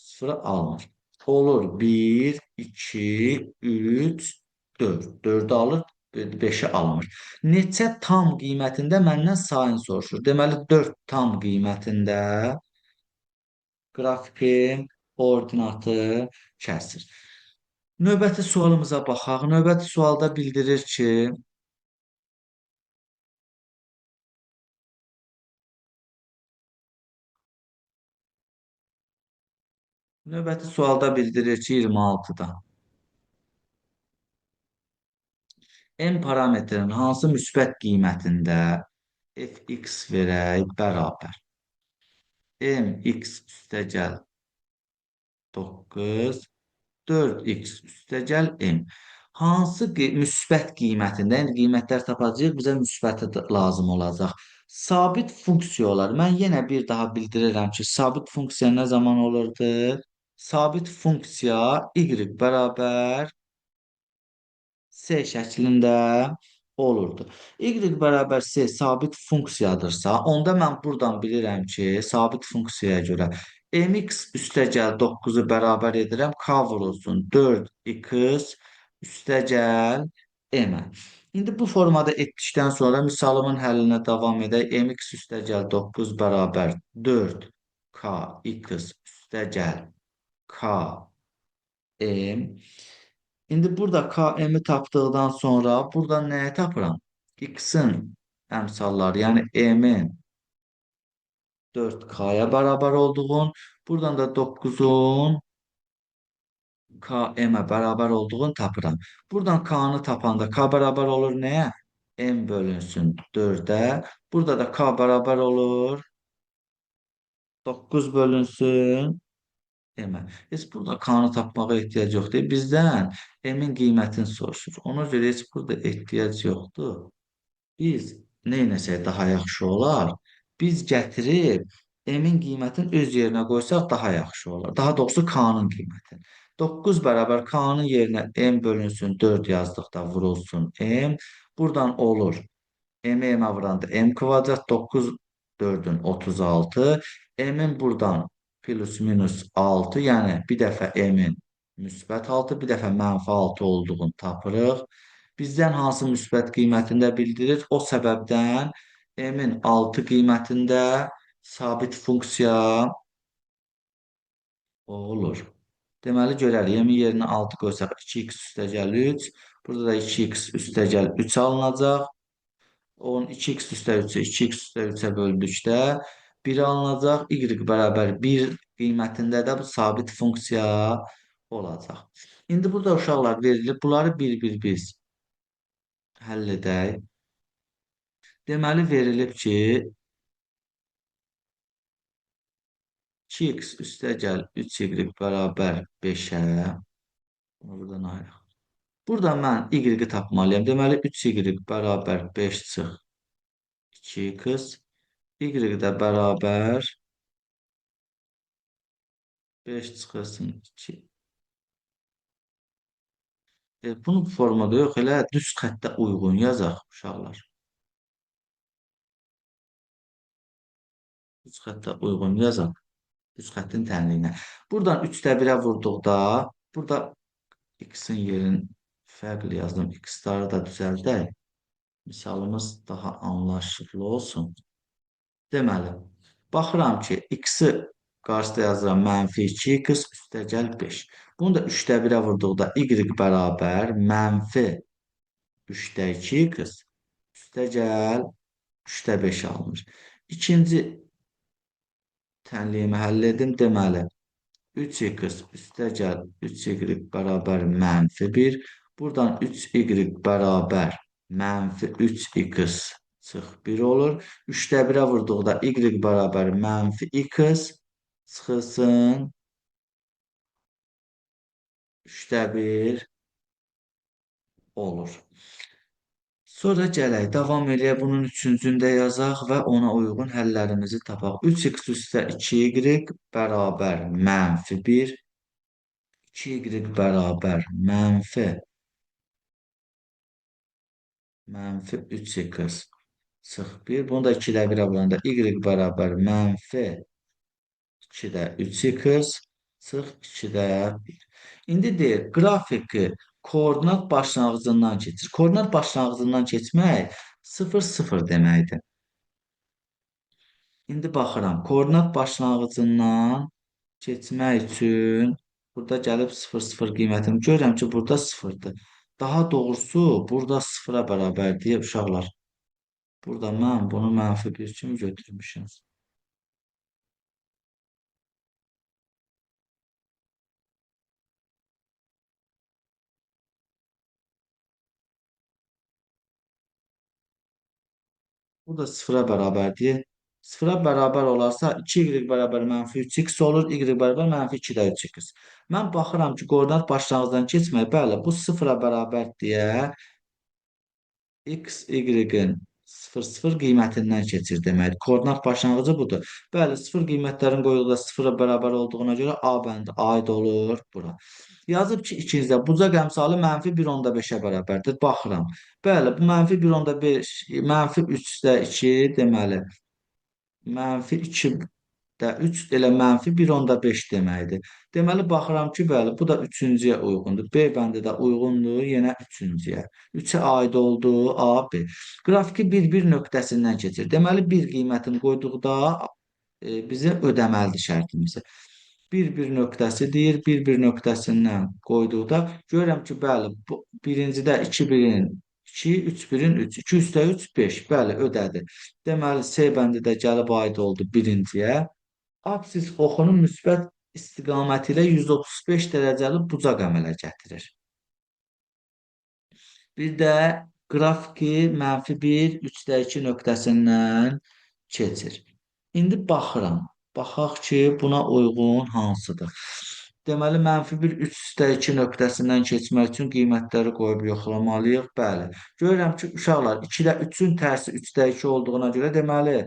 Sıra alınır. Olur 1, 2, 3, 4. 4'ü alır, 5'i almır. Neçə tam qiymətində məndən sayını soruşur. Deməli 4 tam qiymətində qrafikin ordinatı kəsir. Növbəti sualımıza baxaq. Növbəti sualda bildirir ki, növbəti sualda bildirir ki 26-da M parametrinin hansı müsbət qiymətində fx verək bərabər. Mx üstəgəl 9, 4x üstəgəl m. Hansı müsbət qiymətində, yəni qiymətlər tapacağıq, bizə müsbəti lazım olacaq. Sabit funksiyalar, mən yenə bir daha bildirirəm ki, sabit funksiya nə zaman olurdu? Sabit funksiya y bərabər C şəklində olurdu. Y bərabər C sabit funksiyadırsa, onda mən buradan bilirəm ki, sabit funksiyaya görə mx üstəgəl 9-u bərabər edirəm, k vurulsun 4x üstəgəl m-ə. İndi bu formada etdikdən sonra misalımın həllinə davam edək. Mx üstəgəl 9 bərabər 4kx üstəgəl k m. İndi burada KM-i tapdıqdan sonra burada nəyi tapıram? X-in əmsalları, yəni M-in 4K-ya bərabər olduğun, buradan da 9-un KM-ə bərabər olduğunu tapıram. Buradan K-nı tapanda K bərabər olur nəyə? M bölünsün 4-ə. Burada da K bərabər olur 9 bölünsün M-ə. Heç burada K-nı tapmağa ehtiyac yoxdur. Bizdən M-in qiymətini soruşur. Ona görə heç burada ehtiyac yoxdur. Biz neynəsək daha yaxşı olar? Biz gətirib M-in qiymətini öz yerinə qoysaq daha yaxşı olar. Daha doğrusu K-nın qiyməti. 9 bərabər K-nın yerinə M bölünsün 4 yazdıqda vurulsun M. Buradan olur. M vuranda M kvadrat 9 4'ün 36. M'in buradan plus minus 6. Yəni bir dəfə M'in müsbət 6, bir dəfə mənfi 6 olduğunu tapırıq. Bizdən hansı müsbət qiymətində bildirir? O səbəbdən M'in 6 qiymətində sabit funksiya o olur. Deməli görərik. M-in yerinə 6 qoysaq 2x üstəgəl 3. Burada da 2x üstəgəl 3 alınacaq. Onun 2x üstə 3'ü 2x üstə 3'ə böldükdə 1 alınacaq. Y bərabər 1 qiymətində də bu sabit funksiya olacaq. İndi burada uşaqlar verilib. Bunları bir-bir biz həll edək. Deməli verilib ki 2x üstəgəl 3y bərabər 5-ə. Bunu buradan ayıraq. Burada mən y-i tapmalıyam. Deməli 3y bərabər 5 çıx 2x. Y də bərabər 5 çıxılsın 2. Bunu bu formada yox, elə düz xəttə uyğun yazaq uşaqlar. Düz xəttə uyğun yazaq. Düz xəttin tənliyinə. Buradan 3-də 1-ə vurduqda, burada x-in yerini fərqli yazdım. X-ları da düzəldək. Misalımız daha anlaşılır olsun. Deməli, baxıram ki, x-i qarşıda yazıram mənfi 2x üstəgəl 5. Bunu da 3-də 1-ə vurduqda y bərabər mənfi 3-də 2x üstəgəl 3-də 5 alınır. İkinci tənliyimi həll edim. Deməli, 3x üstəgəl 3y bərabər mənfi 1. Buradan 3y bərabər mənfi 3x çıx 1 olur. 3-də 1-ə vurduqda y bərabər mənfi x çıxılsın 3-də 1 olur. Sonra gələk, davam eləyək, bunun üçüncünü də yazaq və ona uyğun həllərimizi tapaq. 3x üstə 2y bərabər mənfi 1, 2y bərabər mənfi 3x çıx 1. Bunu da 2-də 1-ə vuranda y bərabər mənfi 2-də 3x çıx 2-də 1. İndi deyir, qrafiki koordinat başlanğıcından keçir. Koordinat başlanğıcından keçmək 0, 0 deməkdir. İndi baxıram, koordinat başlanğıcından keçmək üçün burada gəlib 0, 0 qiymətini görürəm ki, burada 0'dır. Daha doğrusu, burada 0-a bərabər deyə uşaqlar. Burada mən bunu mənfi 1 kimi götürmüşüm. Bu da 0'a bərabərdir. 0'a bərabər olarsa 2y bərabər mənfi 3x olur. Y bərabər mənfi 2-də 3x. Mən baxıram ki, koordinat başlanğıcdan keçmək. Bəli, bu 0'a bərabər deyə x, y-in 0, 0 qiymətindən keçir deməkdir. Koordinat başlanğıcı budur. Bəli, 0 qiymətlərin qoyulduğunda 0'a bərabər olduğuna görə A bəndi aid olur bura. Yazıb ki, ikincide bucaq əmsalı mənfi 1/5-ə bərabərdir. Baxıram. Bəli, bu mənfi 1/5, mənfi 3-də 2 deməli. Mənfi 2-də 3 elə mənfi 1/5 deməkdir. Deməli, baxıram ki, bəli, bu da üçüncüyə uyğundur. B bəndi də uyğundur yenə üçüncüyə. 3-ə aid olduğu A, B. Qrafiki bir-bir nöqtəsindən keçir. Deməli, bir qiymətini qoyduqda bizə ödəməlidir şərtimizi. Bir-bir nöqtəsi deyir, bir-bir nöqtəsindən qoyduqda görürəm ki, bəli, bu birincidə 2-1-in 2, 3-1-in 3, 2 üstə 3, 5. Bəli, ödədi. Deməli, C bəndi də gəlib aid oldu birinciyə. Absis oxunun müsbət istiqaməti ilə 135 dərəcəli bucaq əmələ gətirir. Bir də qrafiki -1, 3-də 2 nöqtəsindən keçir. İndi baxıram. Baxaq ki, buna uyğun hansıdır? Deməli, -1 3 üstə 2 nöqtəsindən keçmək üçün qiymətləri qoyub yoxlamalıyıq. Bəli. Görürəm ki, uşaqlar 2-də 3-ün tərsi 3-də 2 olduğuna görə deməli,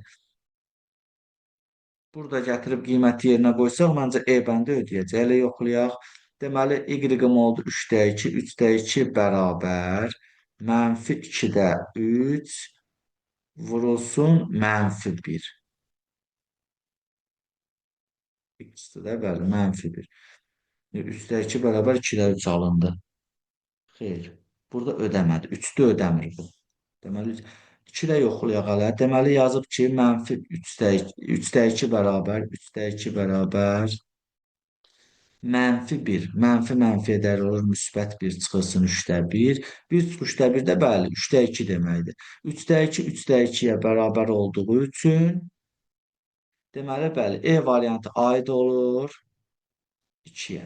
burada gətirib qiyməti yerinə qoysaq, məncə E bəndi ödəyəcək. Elə yoxlayaq. Deməli, Y-im oldu 3-də 2, 3-də 2 bərabər -2-də 3 vurulsun -1. İkisi də bəli, -1. 3-də 2 bərabər 2-də 3 alındı. Xeyr. Burada ödəmədi. 3-də ödəmir bu. Deməli, 2-də yoxlayaq hələ. Deməli, yazıb ki, -3-də 2 bərabər, 3-də 2 bərabər -1. Mənfi mənfiyə dəyər olur, müsbət 1 çıxılsın 3-də 1. 1 çıx 3-də 1 də bəli, 3-də 2 deməkdir. 3-də 2, 3-də 2-yə bərabər olduğu üçün, deməli, bəli, E variantı aid olur 2-yə.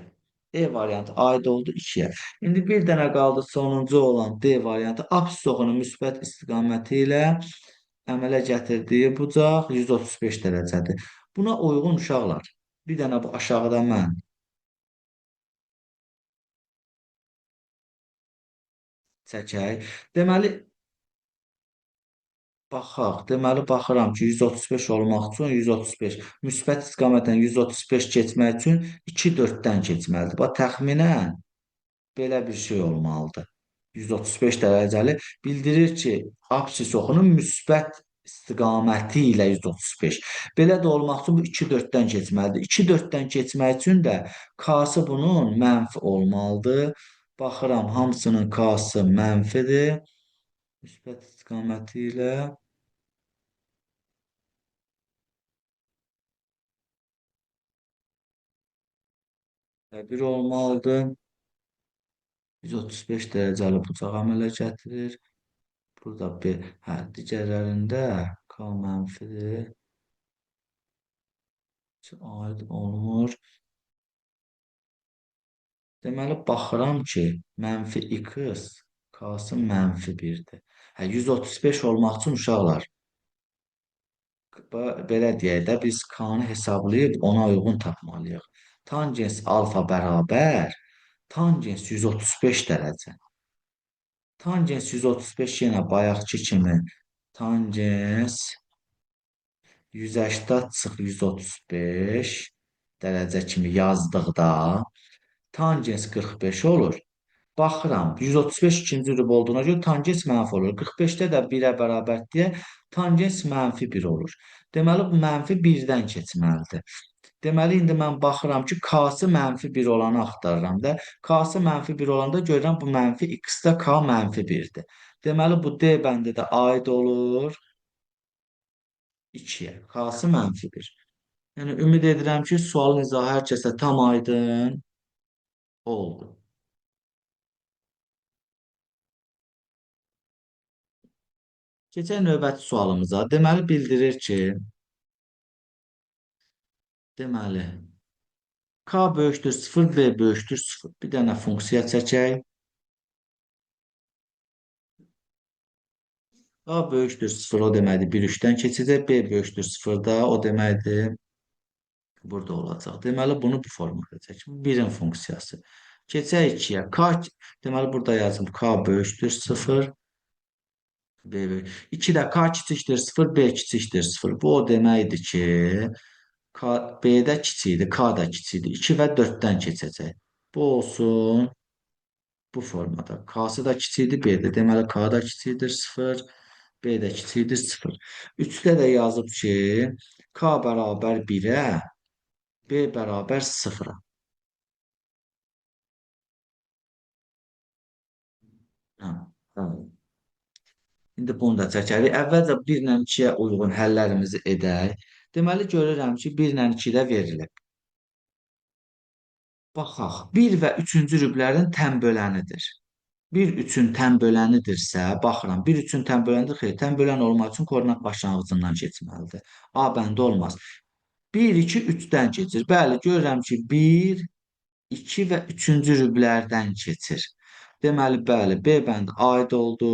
E variantı aid oldu 2-yə. İndi bir dənə qaldı sonuncu olan D variantı. Apsis oxunun müsbət istiqaməti ilə əmələ gətirdiyi bucaq 135 dərəcədir. Buna uyğun uşaqlar. Bir dənə bu aşağıda mən çəkək. Deməli, baxaq. Deməli, baxıram ki, 135 olmaq üçün 135. Müsbət istiqamətdən 135 keçmək üçün 2 4-dən keçməlidir. Bax, təxminən belə bir şey olmalıdır. 135 dərəcəli bildirir ki, apsis oxunun müsbət istiqaməti ilə 135. Belə də olmaq üçün bu 2 4-dən keçməlidir. 2 4-dən keçmək üçün də K-sı bunun mənfi olmalıdır. Baxıram, hamısının K-sı mənfidir. Müsbət istiqaməti ilə 1 olmalıdır. 135 dərəcəli bucaq əmələ gətirir. Burada bir, hə, digərlərində K mənfidir. Aid olmur. Deməli, baxıram ki, -x K-sı -1-dir. Hə, 135 olmaq üçün uşaqlar, belə deyək də, biz K-nı hesablayıb ona uyğun tapmalıyıq. Tangens alfa bərabər tangens 135 dərəcə. Tangens 135 yenə bayaqki kimi tangens 180 çıx 135 dərəcə kimi yazdıqda tangens 45 olur. Baxıram, 135 ikinci rüb olduğuna görə tangens mənfi olur. 45-də də 1-ə bərabərdir, tangens -1 olur. Deməli, bu -1-dən keçməlidir. Deməli, indi mən baxıram ki, K-sı -1 olanı axtarıram da. K-sı -1 olanda görürəm bu -x-də K -1-dir. Deməli, bu D bəndi də aid olur 2-yə. K-sı -1. Yəni, ümid edirəm ki, sualın izahı hər kəsə tam aydın oldu. Keçək növbəti sualımıza. Deməli, bildirir ki, deməli, K böyükdür 0, B böyükdür 0. Bir dənə funksiya çəkək. A böyükdür 0, o deməkdir 1 3-dən keçəcək. B böyükdür 0 da, o deməkdir burada olacaq. Deməli, bunu bu formada çəkim. 1-in funksiyası. Keçək 2-yə. Deməli, burada yazım. K böyükdür 0. B böyük. 2-də K kiçikdir 0, B kiçikdir 0. Bu o deməkdir ki, B-də kiçikdir, K da kiçikdir. 2 və 4-dən keçəcək. Bu olsun bu formada. K-sı da kiçikdir, B-də. Deməli, K da kiçikdir 0. B də kiçikdir 0. 3-də də yazıb ki, K bərabər 1-ə, B bərabər 0-a. Hə, hə. İndi bunu da çəkərik. Əvvəlcə 1 ilə 2-yə uyğun həllərimizi edək. Deməli, görürəm ki, 1 ilə 2-də verilib. Baxaq, 1 və 3-cü rüblərin tən bölənidir. 1 3-ün tən bölənidirsə, baxıram, 1 3-ün tən bölənidir, xeyr, tən bölən olmaq üçün koordinat başlanğıcından keçməlidir. A bəndə olmaz. 1, 2, 3-dən keçir. Bəli, görürəm ki, 1, 2 və 3-cü rüblərdən keçir. Deməli, bəli, B bəndi aid oldu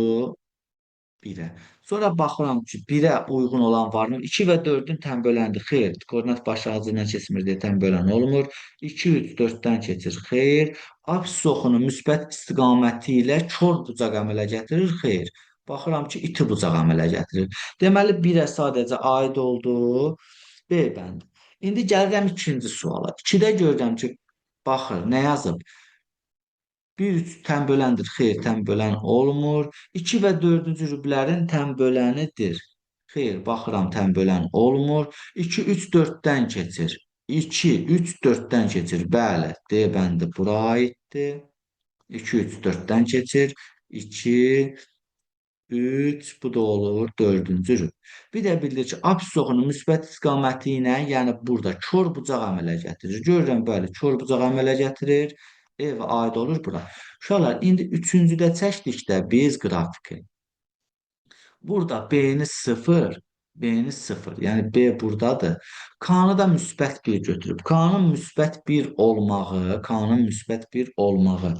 1-ə. Sonra baxıram ki, 1-ə uyğun olan varmı? 2 və 4-ün tənböləndir. Xeyr, koordinat başlanğıcı ilə keçmir deyə tənbölən olmur. 2, 3, 4-dən keçir. Xeyr. Apsis oxunu müsbət istiqaməti ilə kör bucaq əmələ gətirir. Xeyr. Baxıram ki, iti bucaq əmələ gətirir. Deməli, 1-ə sadəcə aid oldu. B bəndi. İndi gəlirəm ikinci suala. 2-də görürəm ki, baxır, nə yazıb? 1-3 tənböləndir. Xeyr, tənbölən olmur. 2 və 4-cü rüblərin tənbölənidir. Xeyr, baxıram, tənbölən olmur. 2, 3, 4-dən keçir. 2, 3, 4-dən keçir. Bəli, D bəndi bura aiddir. 2, 3, 4-dən keçir. 2, 3, bu da olur 4-cü rüb. Bir də bildir ki, apsis oxunun müsbət istiqaməti ilə, yəni burada kör bucaq əmələ gətirir. Görürəm, bəli, kör bucaq əmələ gətirir. Evə aid olur bura. Uşaqlar, indi üçüncüdə çəkdikdə biz qrafiki. Burada B'ni 0, B'ni 0. Yəni B buradadır. K'nı da müsbət 1 götürüb. K'nın müsbət 1 olmağı, K'nın müsbət 1 olmağı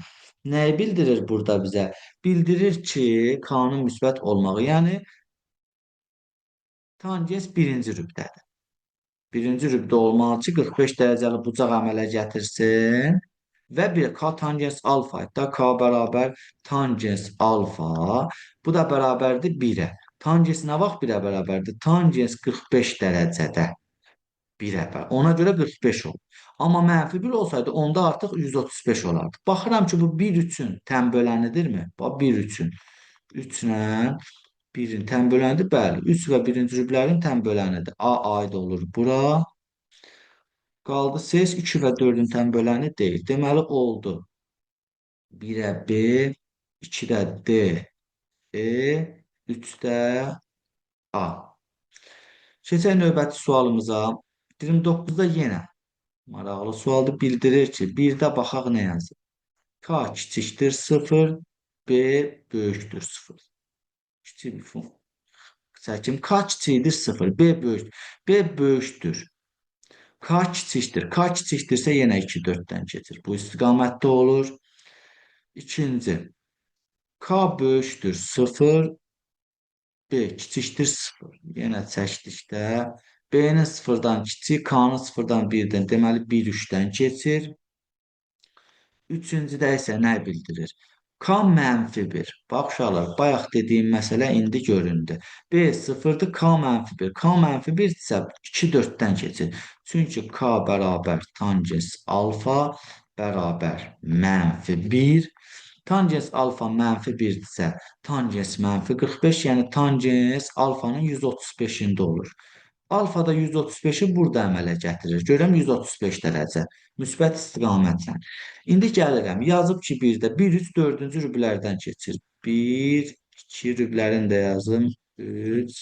nəyi bildirir burada bizə? Bildirir ki, K'nın müsbət olmağı, yəni tangens birinci rübdədir. Birinci rübdə olmalı ki, 45 dərəcəli bucaq əmələ gətirsin. Və bir K tangens alfa. Da K bərabər tangens alfa. Bu da bərabərdir 1-ə. Tangens nə vaxt 1-ə bərabərdir? Tangens 45 dərəcədə 1-ə bərabər. Ona görə 45 olur. Amma mənfi 1 olsaydı, onda artıq 135 olardı. Baxıram ki, bu 1 üçün tənbölənidirmi? Bax, 1 üçün. 3-lə 1-in tənböləndir. Bəli, 3 və 1-ci rüblərin tənbölənidir. A aid olur bura. Qaldı ses 2 və 4-ün tənböləni deyil. Deməli, oldu. 1-ə B, 2-də D, E, 3-də A. Keçək növbəti sualımıza. 29-da yenə maraqlı sualdır. Bildirir ki, 1-də baxaq nə yazır? K kiçikdir 0, B böyükdür 0. Kiçik bir funksiya. Çəkim, K kiçikdir 0, B böyükdür. B böyükdür. K kiçikdir. K kiçikdirsə yenə 2, 4-dən keçir. Bu istiqamətdə olur. İkinci, K böyükdür 0, B kiçikdir 0. Yenə çəkdikdə B-nin 0-dan kiçik, K-nın 0-dan 1-dən, deməli 1, 3-dən keçir. Üçüncüdə isə nə bildirir? K mənfi 1. Bax uşaqlar, bayaq dediyim məsələ indi göründü. B 0-dır, K mənfi 1. K mənfi 1 isə 2, 4-dən keçir. Çünki K bərabər tangens alfa bərabər mənfi 1. Tangens alfa mənfi 1 isə tangens mənfi 45, yəni tangens alfanın 135-ində olur. Alfa da 135-i burada əmələ gətirir. Görəm 135 dərəcə. Müsbət istiqamətlə. İndi gəlirəm. Yazıb ki, 1-də 1, 3, 4-cü rüblərdən keçir. 1, 2 rüblərini də yazım. 3,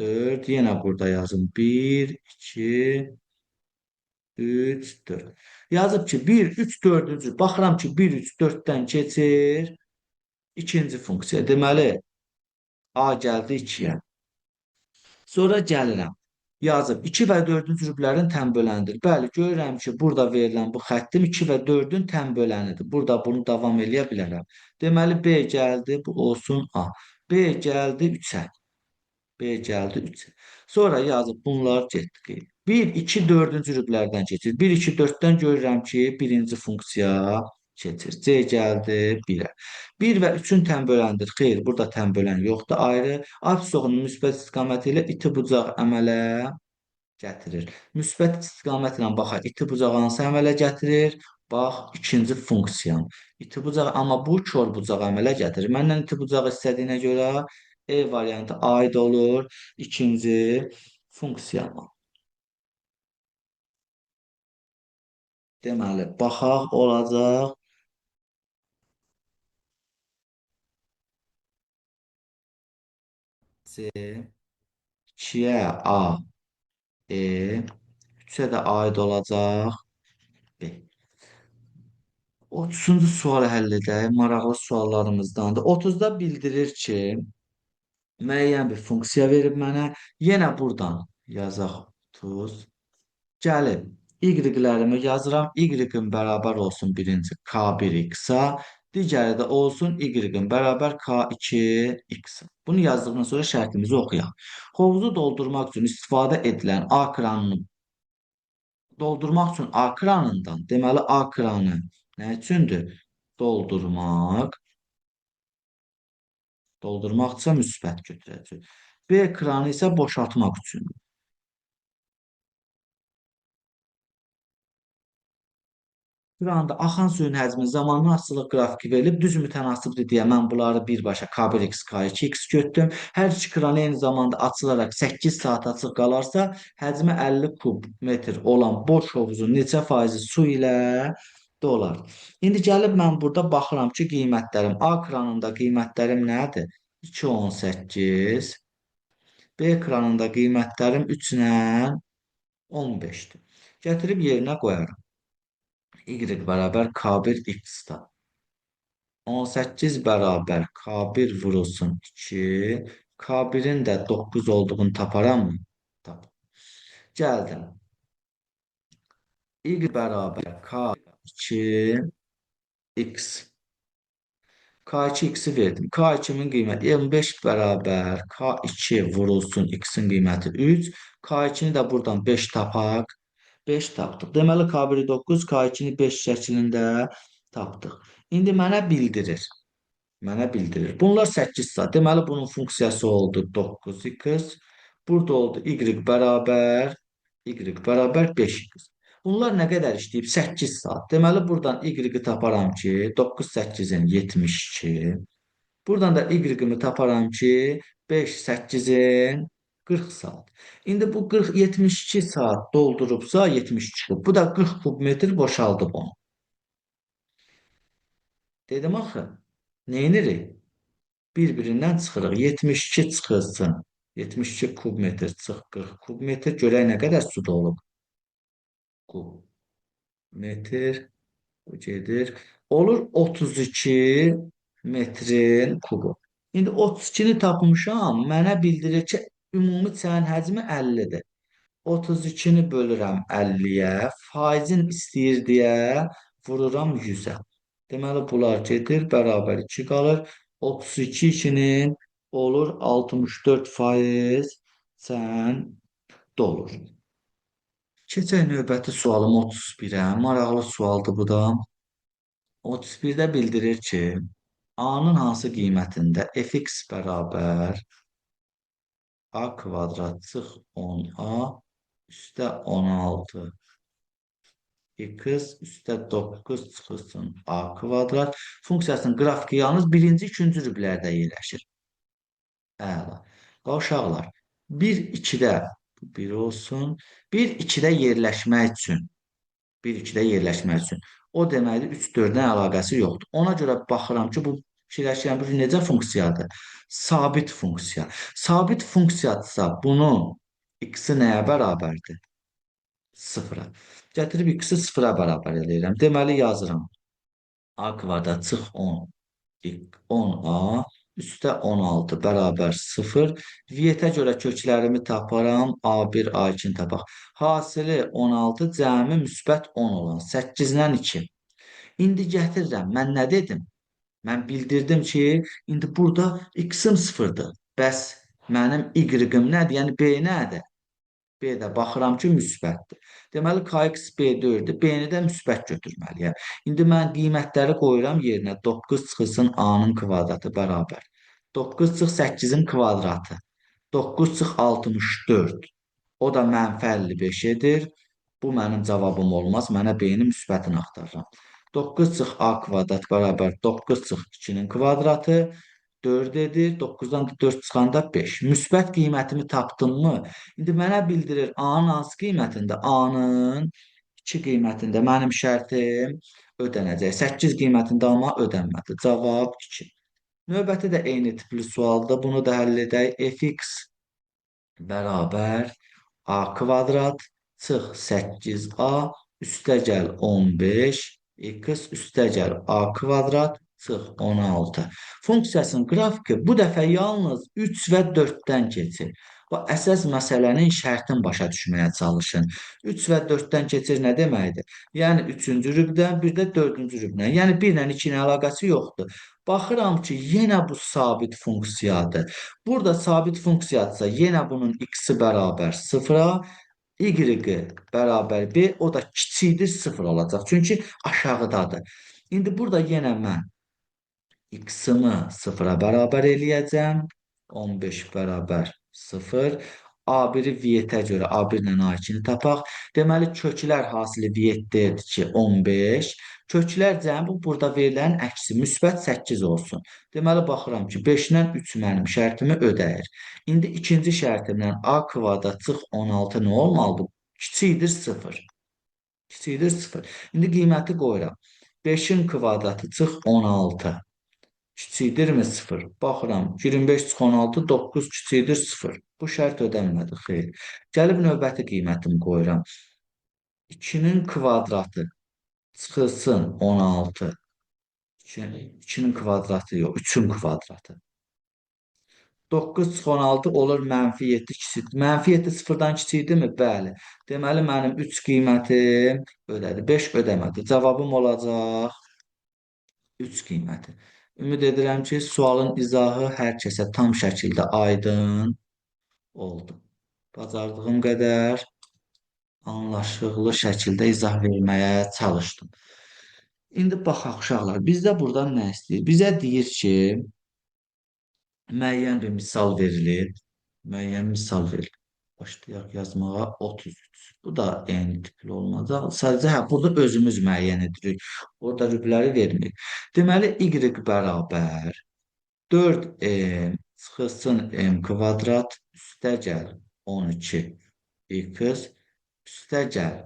4. Yenə burada yazım. 1, 2, 3, 4. Yazıb ki, 1, 3, 4-cü. Baxıram ki, 1, 3, 4-dən keçir. İkinci funksiya. Deməli, A gəldi 2-yə. Sonra gəlirəm. Yazıb 2 və 4-cü rüblərin tənbölənidir. Bəli, görürəm ki, burada verilən bu xəttim 2 və 4-ün tənbölənidir. Burada bunu davam eləyə bilərəm. Deməli, B gəldi, bu olsun A. B gəldi 3-ə. B gəldi 3-ə. Sonra yazıb bunlar getdik. 1, 2, 4-cü rüblərdən keçir. 1, 2, 4-dən görürəm ki, birinci funksiya keçir. C gəldi 1-ə. 1 və 3-ün tənböləndir. Xeyr, burada tənbölən yoxdur. Ayrı. Apsis oxunun müsbət istiqaməti ilə iti bucaq əmələ gətirir. Müsbət istiqamətlə baxaq. İti bucaq hansı əmələ gətirir? Bax, ikinci funksiyan. İti bucaq, amma bu kör bucaq əmələ gətirir. Məndən iti bucaq istədiyinə görə E variantı aid olur ikinci funksiyama. Deməli, baxaq olacaq. C, 2-yə A, E, 3-ə də aid olacaq B. 30-cu sualı həll edək. Maraqlı suallarımızdandır. 30-da bildirir ki, müəyyən bir funksiya verib mənə. Yenə buradan yazaq 30. Gəlin, y-lərimi yazıram. Y-in bərabər olsun birinci K1 x-a. Digəri də olsun y-in bərabər k2x. Bunu yazdıqdan sonra şərtimizi oxuyaq. Hovuzu doldurmaq üçün istifadə edilən A kranını doldurmaq üçün A kranından, deməli A kranı nə üçündür? Doldurmaq. Doldurmaqsa müsbət götürəcək. B kranı isə boşaltmaq üçündür. Quranda axan suyun həcmi zamanlı asılılıq qrafiki verilib, düz mütənasibdir deyə mən bunları birbaşa K1x, K2x götürdüm. Hər iki kran eyni zamanda açılaraq 8 saat açıq qalarsa, həcmi 50 kub metr olan boş hovuzun neçə faizi su ilə dolar. İndi gəlib mən burada baxıram ki, qiymətlərim A kranında qiymətlərim nədir? 2.18. B kranında qiymətlərim 3 ilə 15-dir. Gətirib yerinə qoyarım. Y bərabər K1 x-da. 18 bərabər K1 vurulsun 2. K1'in də 9 olduğunu taparam mı? Tap. Gəldim. Y bərabər K2 x. K2 x'i verdim. K2'nin qiyməti 25 bərabər K2 vurulsun x'in qiyməti 3. K2'ni də buradan 5 tapaq. 5 tapdıq. Deməli K1'i 9, K2'ni 5 şəklində tapdıq. İndi mənə bildirir. Bunlar 8 saat. Deməli bunun funksiyası oldu 9x. Burada oldu y bərabər 5x. Bunlar nə qədər işləyib? 8 saat. Deməli buradan y-i taparam ki, 9 8-in 72. Buradan da y-imi taparam ki, 5 8-in 40 saat. İndi bu 40 72 saat doldurubsa 72 kub. Bu da 40 kub metr boşaldıb onu. Dedim axı, neyinirik? Bir-birindən çıxırıq. 72 çıxılsın. 72 kub metr çıx 40 kub metr. Görək nə qədər suda olub. Kub metr gedir. Olur 32 metrin kubu. İndi 32-ni tapmışam. Mənə bildirir ki, ümumi çayın həcmi 50-dir. 32-ni bölürəm 50-yə. Faizin istəyir deyə vururam 100-ə. Deməli, bunlar gedir, bərabər 2 qalır. 32 2-nin olur 64% sən dolur. Keçək növbəti sualım 31-ə. Maraqlı sualdır bu da. 31-də bildirir ki, A-nın hansı qiymətində fx bərabər A kvadrat çıx 10A üstə 16 x üstə 9 çıxılsın A kvadrat funksiyasının qrafiki yalnız birinci, ikinci rüblərdə yerləşir. Əla. Uşaqlar, 1-2-də 1 olsun. 1-2-də yerləşmək üçün 1-2-də yerləşmək üçün. O deməkdir 3-4-dən əlaqəsi yoxdur. Ona görə baxıram ki, bu fikirləşirəm bu necə funksiyadır? Sabit funksiya. Sabit funksiyadırsa bunun x-i nəyə bərabərdir? 0-a. Gətirib x-i 0-a bərabər eləyirəm. Deməli yazıram. A kvadrat çıx 10. 10A üstə 16 bərabər 0. Viyyətə görə köklərimi taparam. A1, A2-ni tapaq. Hasili 16, cəmi müsbət 10 olan 8-dən 2. İndi gətirirəm. Mən nə dedim? Mən bildirdim ki, indi burada x-im 0-dır. Bəs mənim y-im nədir? Yəni B nədir? B-də baxıram ki, müsbətdir. Deməli, KX B4-dür. B-ni də müsbət götürməliyəm. İndi mən qiymətləri qoyuram yerinə. 9 çıxılsın A-nın kvadratı bərabər. 9 çıx 8-in kvadratı. 9 çıx 64. O da mənfi 55 edir. Bu mənim cavabım olmaz. Mənə B-nin müsbətini axtarıram. 9 çıx A kvadrat bərabər 9 çıx 2-nin kvadratı. 4 edir. 9-dan 4 çıxanda 5. Müsbət qiymətimi tapdımmı? İndi mənə bildirir A-nın hansı qiymətində? A-nın 2 qiymətində mənim şərtim ödənəcək. 8 qiymətində amma ödənmədi. Cavab 2. Növbəti də eyni tipli sualda bunu da həll edək. Fx bərabər A kvadrat çıx 8A üstəgəl 15 x üstəgəl A kvadrat çıx 16. Funksiyasının qrafiki bu dəfə yalnız 3 və 4-dən keçir. Bu əsas məsələnin şərtini başa düşməyə çalışın. 3 və 4-dən keçir nə deməkdir? Yəni 3-cü rübdən, bir də 4-cü rübdən. Yəni 1 ilə 2-nin əlaqəsi yoxdur. Baxıram ki, yenə bu sabit funksiyadır. Burada sabit funksiyadırsa, yenə bunun x-i bərabər 0-a, y-i bərabər b, o da kiçikdir 0 olacaq. Çünki aşağıdadır. İndi burada yenə mən x-ımı 0-a bərabər eləyəcəm. 15 bərabər 0. A1-i viyyətə görə A1 ilə A2-ni tapaq. Deməli, köklər hasili viyyətdədir ki, 15. Köklər cəmi burada verilən əksi müsbət 8 olsun. Deməli, baxıram ki, 5-dən 3 mənim şərtimi ödəyir. İndi ikinci şərtimdən A kvadrat çıx 16 nə olmalıdır? Kiçikdir 0. Kiçikdir 0. İndi qiyməti qoyuram. 5-in kvadratı çıx 16. Kiçikdirmi 0? Baxıram, 25 çıx 16, 9 kiçikdir 0. Bu şərt ödənmədi, xeyr. Gəlib növbəti qiymətimi qoyuram. 2-nin kvadratı çıxılsın 16. 2-nin kvadratı yox, 3-ün kvadratı. 9 çıx 16 olur mənfi 7 kiçikdir. Mənfi 7 sıfırdan kiçikdirmi? Bəli. Deməli, mənim 3 qiymətim ödədi. 5 ödəmədi. Cavabım olacaq 3 qiyməti. Ümid edirəm ki, sualın izahı hər kəsə tam şəkildə aydın oldu. Bacardığım qədər anlaşıqlı şəkildə izah verməyə çalışdım. İndi baxaq uşaqlar, bizdə buradan nə istəyir? Bizə deyir ki, müəyyən bir misal verilir. Müəyyən misal verilir. Başlayaq yazmağa 33. Bu da eyni tipli olmayacaq. Sadəcə burada özümüz müəyyən edirik. Orada rübləri vermirik. Deməli, y bərabər 4m çıxılsın m kvadrat üstə gəl 12 x üstə gəl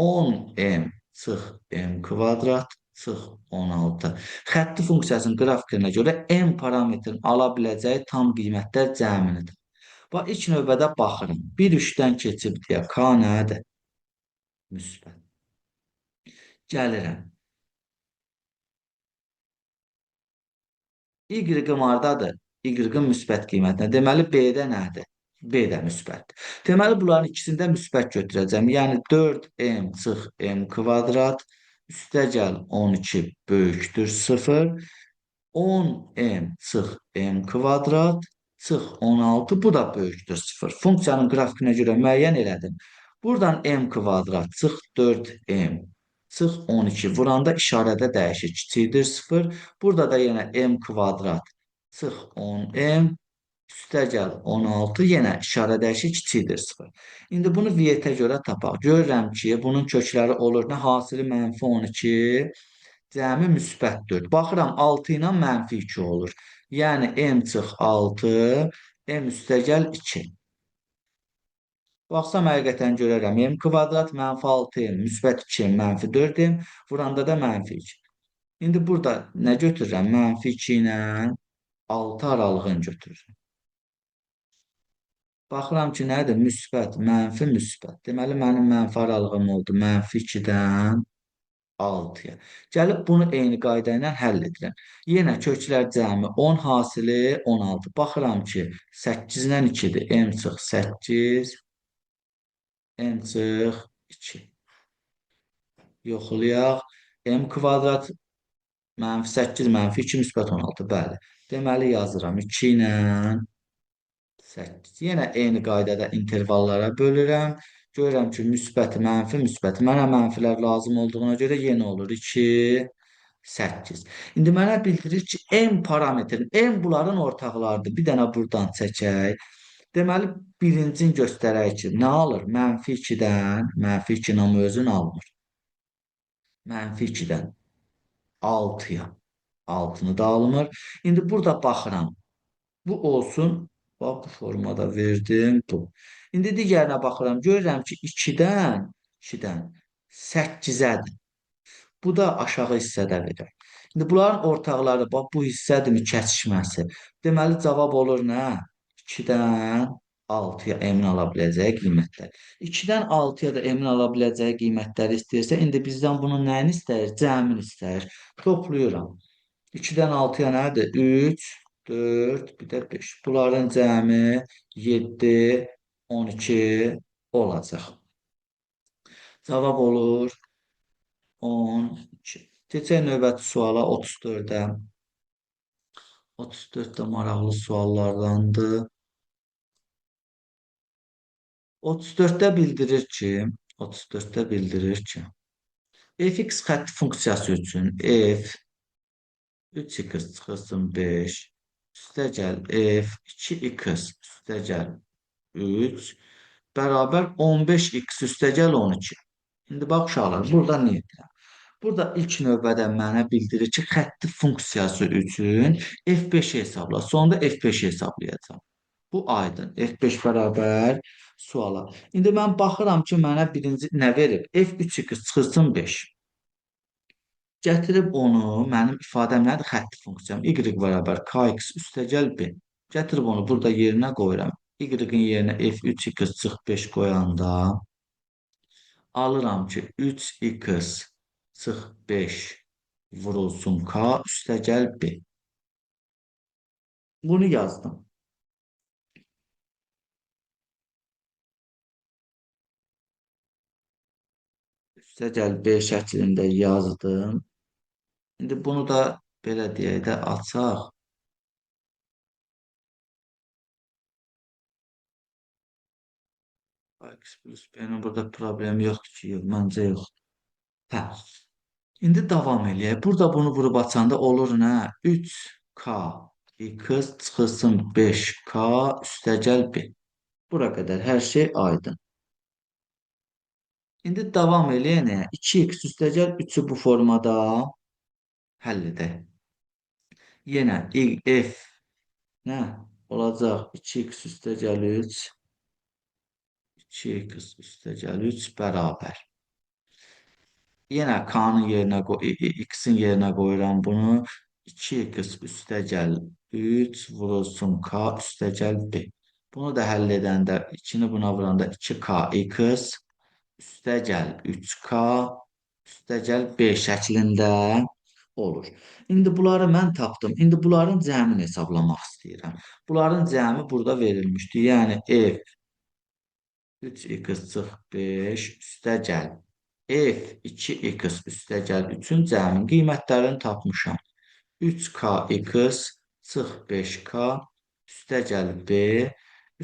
10m çıx m kvadrat çıx 16. Xətti funksiyasının qrafikinə görə m parametrin ala biləcəyi tam qiymətlər cəminidir. Bax, ilk növbədə baxırım. 1 3-dən keçib deyə k nədir? Müsbət. Gəlirəm. Y hardadır? Y-in müsbət qiymətinə. Deməli, B-də nədir? B də müsbətdir. Deməli, bunların ikisində müsbət götürəcəm. Yəni, 4m çıx m kvadrat üstə gəl 12 böyükdür 0. 10m çıx m kvadrat çıx 16. Bu da böyükdür 0. Funksiyanın qrafikinə görə müəyyən elədim. Buradan m kvadrat çıx 4m çıx 12 vuranda işarədə dəyişir. Kiçikdir 0. Burada da yenə m kvadrat çıx 10m üstə gəl 16 yenə işarə dəyişir. Kiçikdir 0. İndi bunu viyyətə görə tapaq. Görürəm ki, bunun kökləri olur. Nə hasili mənfi 12 cəmi müsbət 4. Baxıram 6 ilə mənfi 2 olur. Yəni m çıx 6 m üstə gəl 2. Baxsam həqiqətən görərəm. M kvadrat mənfi 6m, müsbət 2m, mənfi 4m, vuranda da mənfi 2. İndi burada nə götürürəm? Mənfi 2 ilə 6 aralığını götürürəm. Baxıram ki, nədir? Müsbət, mənfi, müsbət. Deməli, mənim mənfi aralığım oldu. Mənfi 2-dən 6-ya. Gəlib bunu eyni qayda ilə həll edirəm. Yenə köklər cəmi 10 hasili 16. Baxıram ki, 8-dən 2-dir. M çıx 8, m çıx 2. Yoxlayaq. M kvadrat mənfi 8, mənfi 2, müsbət 16. Bəli. Deməli, yazıram 2 ilə 8. Yenə eyni qaydada intervallara bölürəm. Görürəm ki, müsbət, mənfi, müsbət. Mənə mənfilər lazım olduğuna görə yenə olur 2, 8. İndi mənə bildirir ki, M parametrin, M bunların ortaqlarıdır. Bir dənə buradan çəkək. Deməli, birincini göstərək ki, nə alır? Mənfi 2-dən, mənfi 2 ilə özünü almır. Mənfi 2-dən 6-ya, 6-nı da almır. İndi burada baxıram. Bu olsun. Bax, bu formada verdim. Bu. İndi digərinə baxıram. Görürəm ki, 2-dən 8-ədir. Bu da aşağı hissədə verir. İndi bunların ortaqları, bax, bu hissədirmi kəsişməsi? Deməli, cavab olur nə? 2-dən 6-ya emin ala biləcəyi qiymətlər. 2-dən 6-ya da emin ala biləcəyi qiymətləri istəyirsə, indi bizdən bunun nəyini istəyir? Cəmini istəyir. Toplayıram. 2-dən 6-ya nədir? 3, 4, bir də 5. Bunların cəmi 7, 12 olacaq. Cavab olur 12. Keçək növbəti suala 34-ə. 34 də maraqlı suallardandır. 34-də bildirir ki, 34-də bildirir ki, fx xətti funksiyası üçün f 3x çıxılsın 5 üstəgəl f 2x üstəgəl 3 bərabər 15x üstəgəl 12. İndi bax uşaqlar, burada nə edirəm? Burada ilk növbədə mənə bildirir ki, xətti funksiyası üçün f5 hesabla, sonda f5 hesablayacağam. Bu aydın. F5 bərabər suala. İndi mən baxıram ki, mənə birinci nə verib? F3x çıxılsın 5. Gətirib onu, mənim ifadəm nədir? Xətti funksiyam. Y bərabər kx üstəgəl b. Gətirib onu burada yerinə qoyuram. Y-in yerinə f3x çıx 5 qoyanda alıram ki, 3x çıx 5 vurulsun k üstəgəl b. Bunu yazdım. Üstəgəl b şəklində yazdım. İndi bunu da belə deyək də açaq. X plus b-nin burada problemi yoxdur ki, yox, məncə yox. Hə. İndi davam eləyək. Burada bunu vurub açanda olur nə? 3k x çıxılsın 5k üstəgəl b. Bura qədər hər şey aydın. İndi davam eləyək. 2x üstəgəl 3-ü bu formada həll edək. Yenə f nə olacaq? 2x üstəgəl 3 2x üstəgəl 3 bərabər. Yenə k-nın yerinə x-in yerinə qoyuram bunu. 2x üstəgəl 3 vurulsun k üstəgəl b. Bunu da həll edəndə 2-ni buna vuranda 2kx üstəgəl 3k üstəgəl b şəklində olur. İndi bunları mən tapdım. İndi bunların cəmini hesablamaq istəyirəm. Bunların cəmi burada verilmişdir. Yəni f 3x çıx 5 üstəgəl f 2x üstəgəl 3-ün cəmin qiymətlərini tapmışam. 3kx çıx 5k üstəgəl b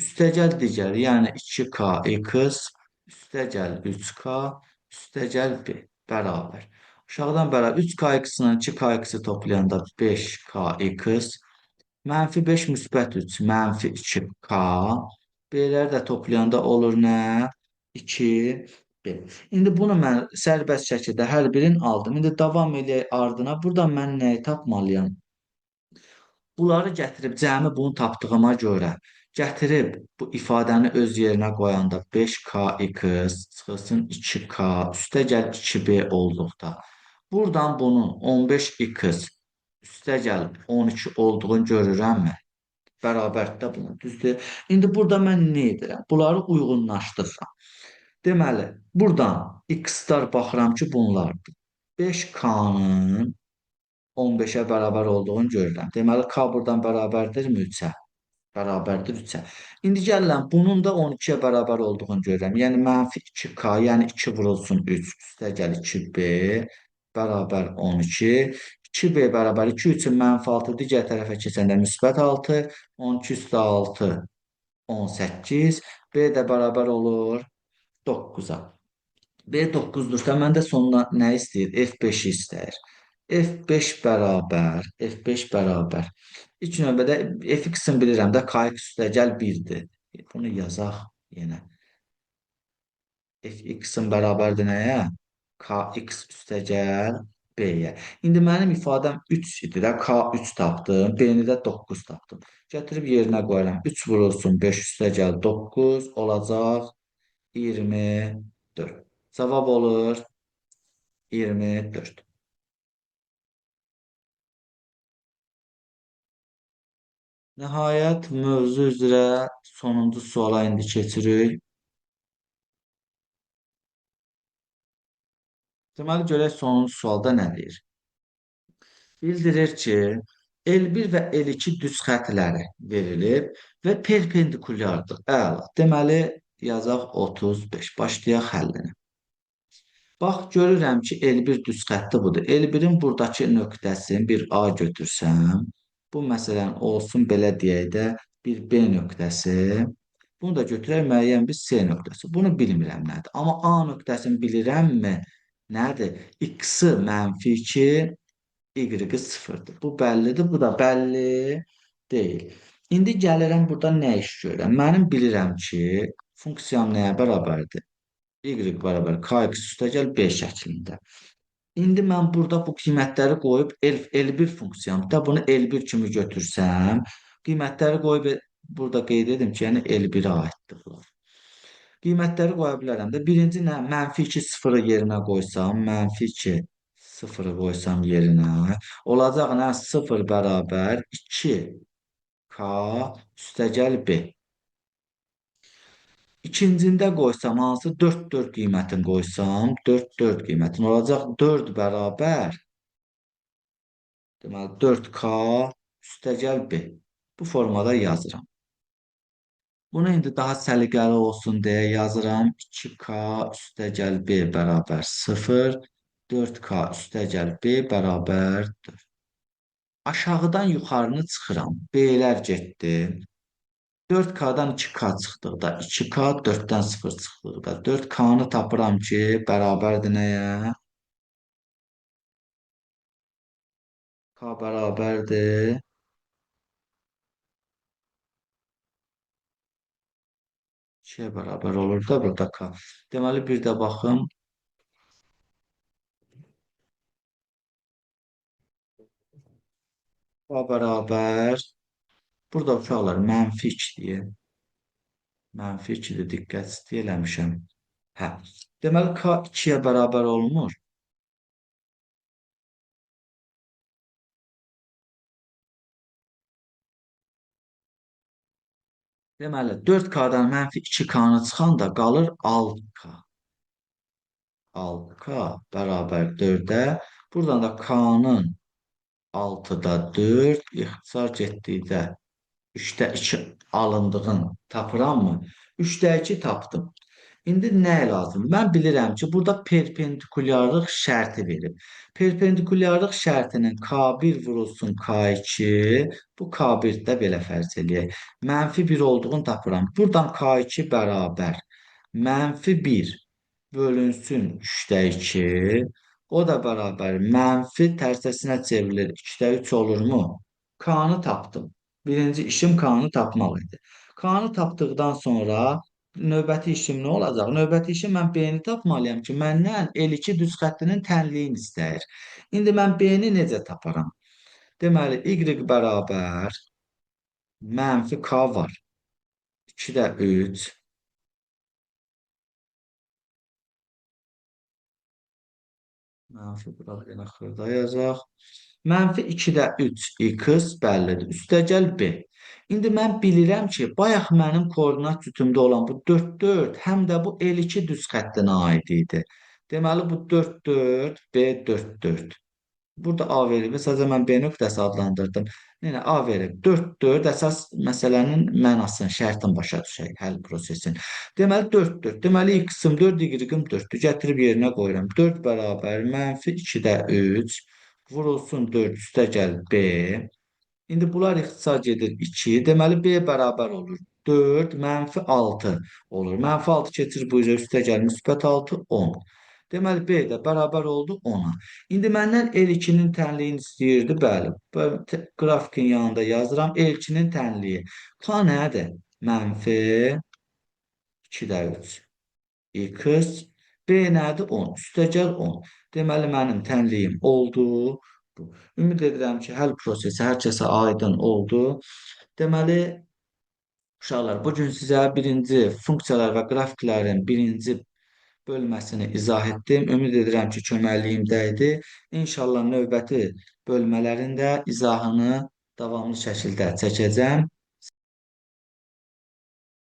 üstəgəl digər, yəni 2kx üstəgəl 3k üstəgəl b bərabər. Aşağıdan bərabər 3kx-la 2kx-i toplayanda 5kx mənfi 5 müsbət 3 mənfi 2k b-ləri də toplayanda olur nə? 2b. İndi bunu mən sərbəst şəkildə hər birini aldım. İndi davam eləyək ardına. Burada mən nəyi tapmalıyam? Bunları gətirib cəmi bunu tapdığıma görə gətirib bu ifadəni öz yerinə qoyanda 5kx çıxılsın 2k üstəgəl 2b olduqda buradan bunun 15x üstəgəl 12 olduğunu görürəmmi? Bərabərdə bunu, düzdür? İndi burada mən nə edirəm? Bunları uyğunlaşdırıram. Deməli, buradan x-lar baxıram ki, bunlardır. 5k-nın 15-ə bərabər olduğunu görürəm. Deməli, k buradan bərabərdirmi 3-ə? Bərabərdir 3-ə. İndi gəlirəm, bunun da 12-yə bərabər olduğunu görürəm. Yəni, mənfi 2k, yəni 2 vurulsun 3, üstəgəl 2b, bərabər 12. 2b bərabər 2 üçün mənfi 6, digər tərəfə keçəndə müsbət 6, 12 üstə 6, 18, b də bərabər olur 9-a. B 9-dursa, məndə sonuna nə istəyir? F5-i istəyir. F5 bərabər. İlk növbədə fx-in bilirəm də kx üstəgəl 1-dir. Bunu yazaq yenə. Fx-in bərabərdir nəyə? Kx üstəgəl b-yə. İndi mənim ifadəm 3 idi də, k3 tapdım, b-ni də 9 tapdım. Gətirib yerinə qoyuram. 3 vurulsun 5 üstəgəl 9 olacaq 24. Cavab olur 24. Nəhayət, mövzu üzrə sonuncu suala indi keçirik. Deməli, görək sonuncu sualda nə deyir? bildirir ki L1 və L2 düz xətləri verilib və perpendikulyardır. Əla. Deməli yazaq 35. Başlayaq həllinə. Bax, görürəm ki, L1 düz xətti budur. L1-in buradakı nöqtəsini bir A götürsəm, bu məsələn olsun belə deyək də bir B nöqtəsi. Bunu da götürək müəyyən bir C nöqtəsi. Bunu bilmirəm nədir. Amma A nöqtəsini bilirəmmi? Nədir? X-i -2, Y-i 0-dır. Bu bəllidir, bu da bəlli deyil. İndi gəlirəm burada nə iş görürəm. Mənim bilirəm ki, funksiyam nəyə bərabərdir? Y bərabər kx üstəgəl B şəklində. İndi mən burada bu qiymətləri qoyub L1 funksiyamda bunu L1 kimi götürsəm, qiymətləri qoyub burada qeyd edim ki, yəni L1-ə aiddir bunlar. Qiymətləri qoya bilərəm də. Birinci nə? -2 sıfırı yerinə qoysam, -2 sıfırı qoysam yerinə, olacaq nə? 0 bərabər 2k üstəgəl B. İkincində qoysam, hansı 4 qiymətini qoysam, 4 qiymətin olacaq 4 bərabər, deməli 4k üstəgəl B. Bu formada yazıram. Bunu indi daha səliqəli olsun deyə yazıram. 2k üstəgəl B bərabər 0, 4k üstəgəl B bərabər 4. Aşağıdan yuxarını çıxıram. B-lər getdi. 4K'dan 2K çıxdıqda 2K, 4-dən 0 çıxdıqda 4K'nı tapıram ki, bərabərdir nəyə? K bərabərdir 2-yə bərabər olur da burada K. Deməli, bir də baxım. K bərabər. Burada uşaqlar -2-dir. -2-dir, diqqət istəyirəmişəm. Hə. Deməli, K 2-yə bərabər olmur. Deməli, 4K'dan -2K'nı çıxanda qalır 6K. 6K bərabər 4-ə. Buradan da K'nın 6-da 4 ixtisar getdikdə 3-də 2 alındığını tapırammı? 3-də 2 tapdım. İndi nə lazım? Mən bilirəm ki, burada perpendikulyarlıq şərti verib. Perpendikulyarlıq şərtinin K1 vurulsun K2, bu K1 də belə fərz eləyək. -1 olduğunu tapıram. Buradan K2 bərabər -1 bölünsün 3-də 2, o da bərabər mənfi tərsəsinə çevrilir 2-də 3 olurmu? K-nı tapdım. Birinci işim K-nı tapmaq idi. K-nı tapdıqdan sonra növbəti işim nə olacaq? Növbəti işim mən B-ni tapmalıyam ki, məndən L2 düz xəttinin tənliyini istəyir. İndi mən B-ni necə taparam? Deməli, Y bərabər -K var. 2-də 3. Mənfi bura yenə xırda yazaq. -2-də 3 x bəllidir. Üstəgəl B. İndi mən bilirəm ki, bayaq mənim koordinat cütümdə olan bu 4, 4 həm də bu L2 düz xəttinə aid idi. Deməli, bu 4, 4, B 4, 4. Burada A verib. Sadəcə mən B nöqtəsi adlandırdım. Yəni A verib. 4, 4 əsas məsələnin mənasını, şərtin başa düşək, həll prosesin. Deməli 4, 4. Deməli x-im 4, y-im 4-dür. Gətirib yerinə qoyuram. 4 bərabər -2-də 3 vurulsun 4 üstəgəl B. İndi bunlar ixtisar gedir 2. Deməli B bərabər olur. 4 -6 olur. -6 keçir bu üzrə üstəgəl müsbət 6 10. Deməli, B də bərabər oldu 10-a. İndi məndən L2-nin tənliyini istəyirdi. Bəli, qrafikin yanında yazıram. L2-nin tənliyi. K nədir? -2-də 3. X. B nədir? 10. Üstəgəl 10. Deməli, mənim tənliyim oldu. Ümid edirəm ki, həll prosesi hər kəsə aydın oldu. Deməli, uşaqlar, bugün sizə birinci funksiyalar və qrafiklərin birinci bölməsini izah etdim. Ümid edirəm ki, köməkliyim dəydi. İnşallah növbəti bölmələrin də izahını davamlı şəkildə çəkəcəm.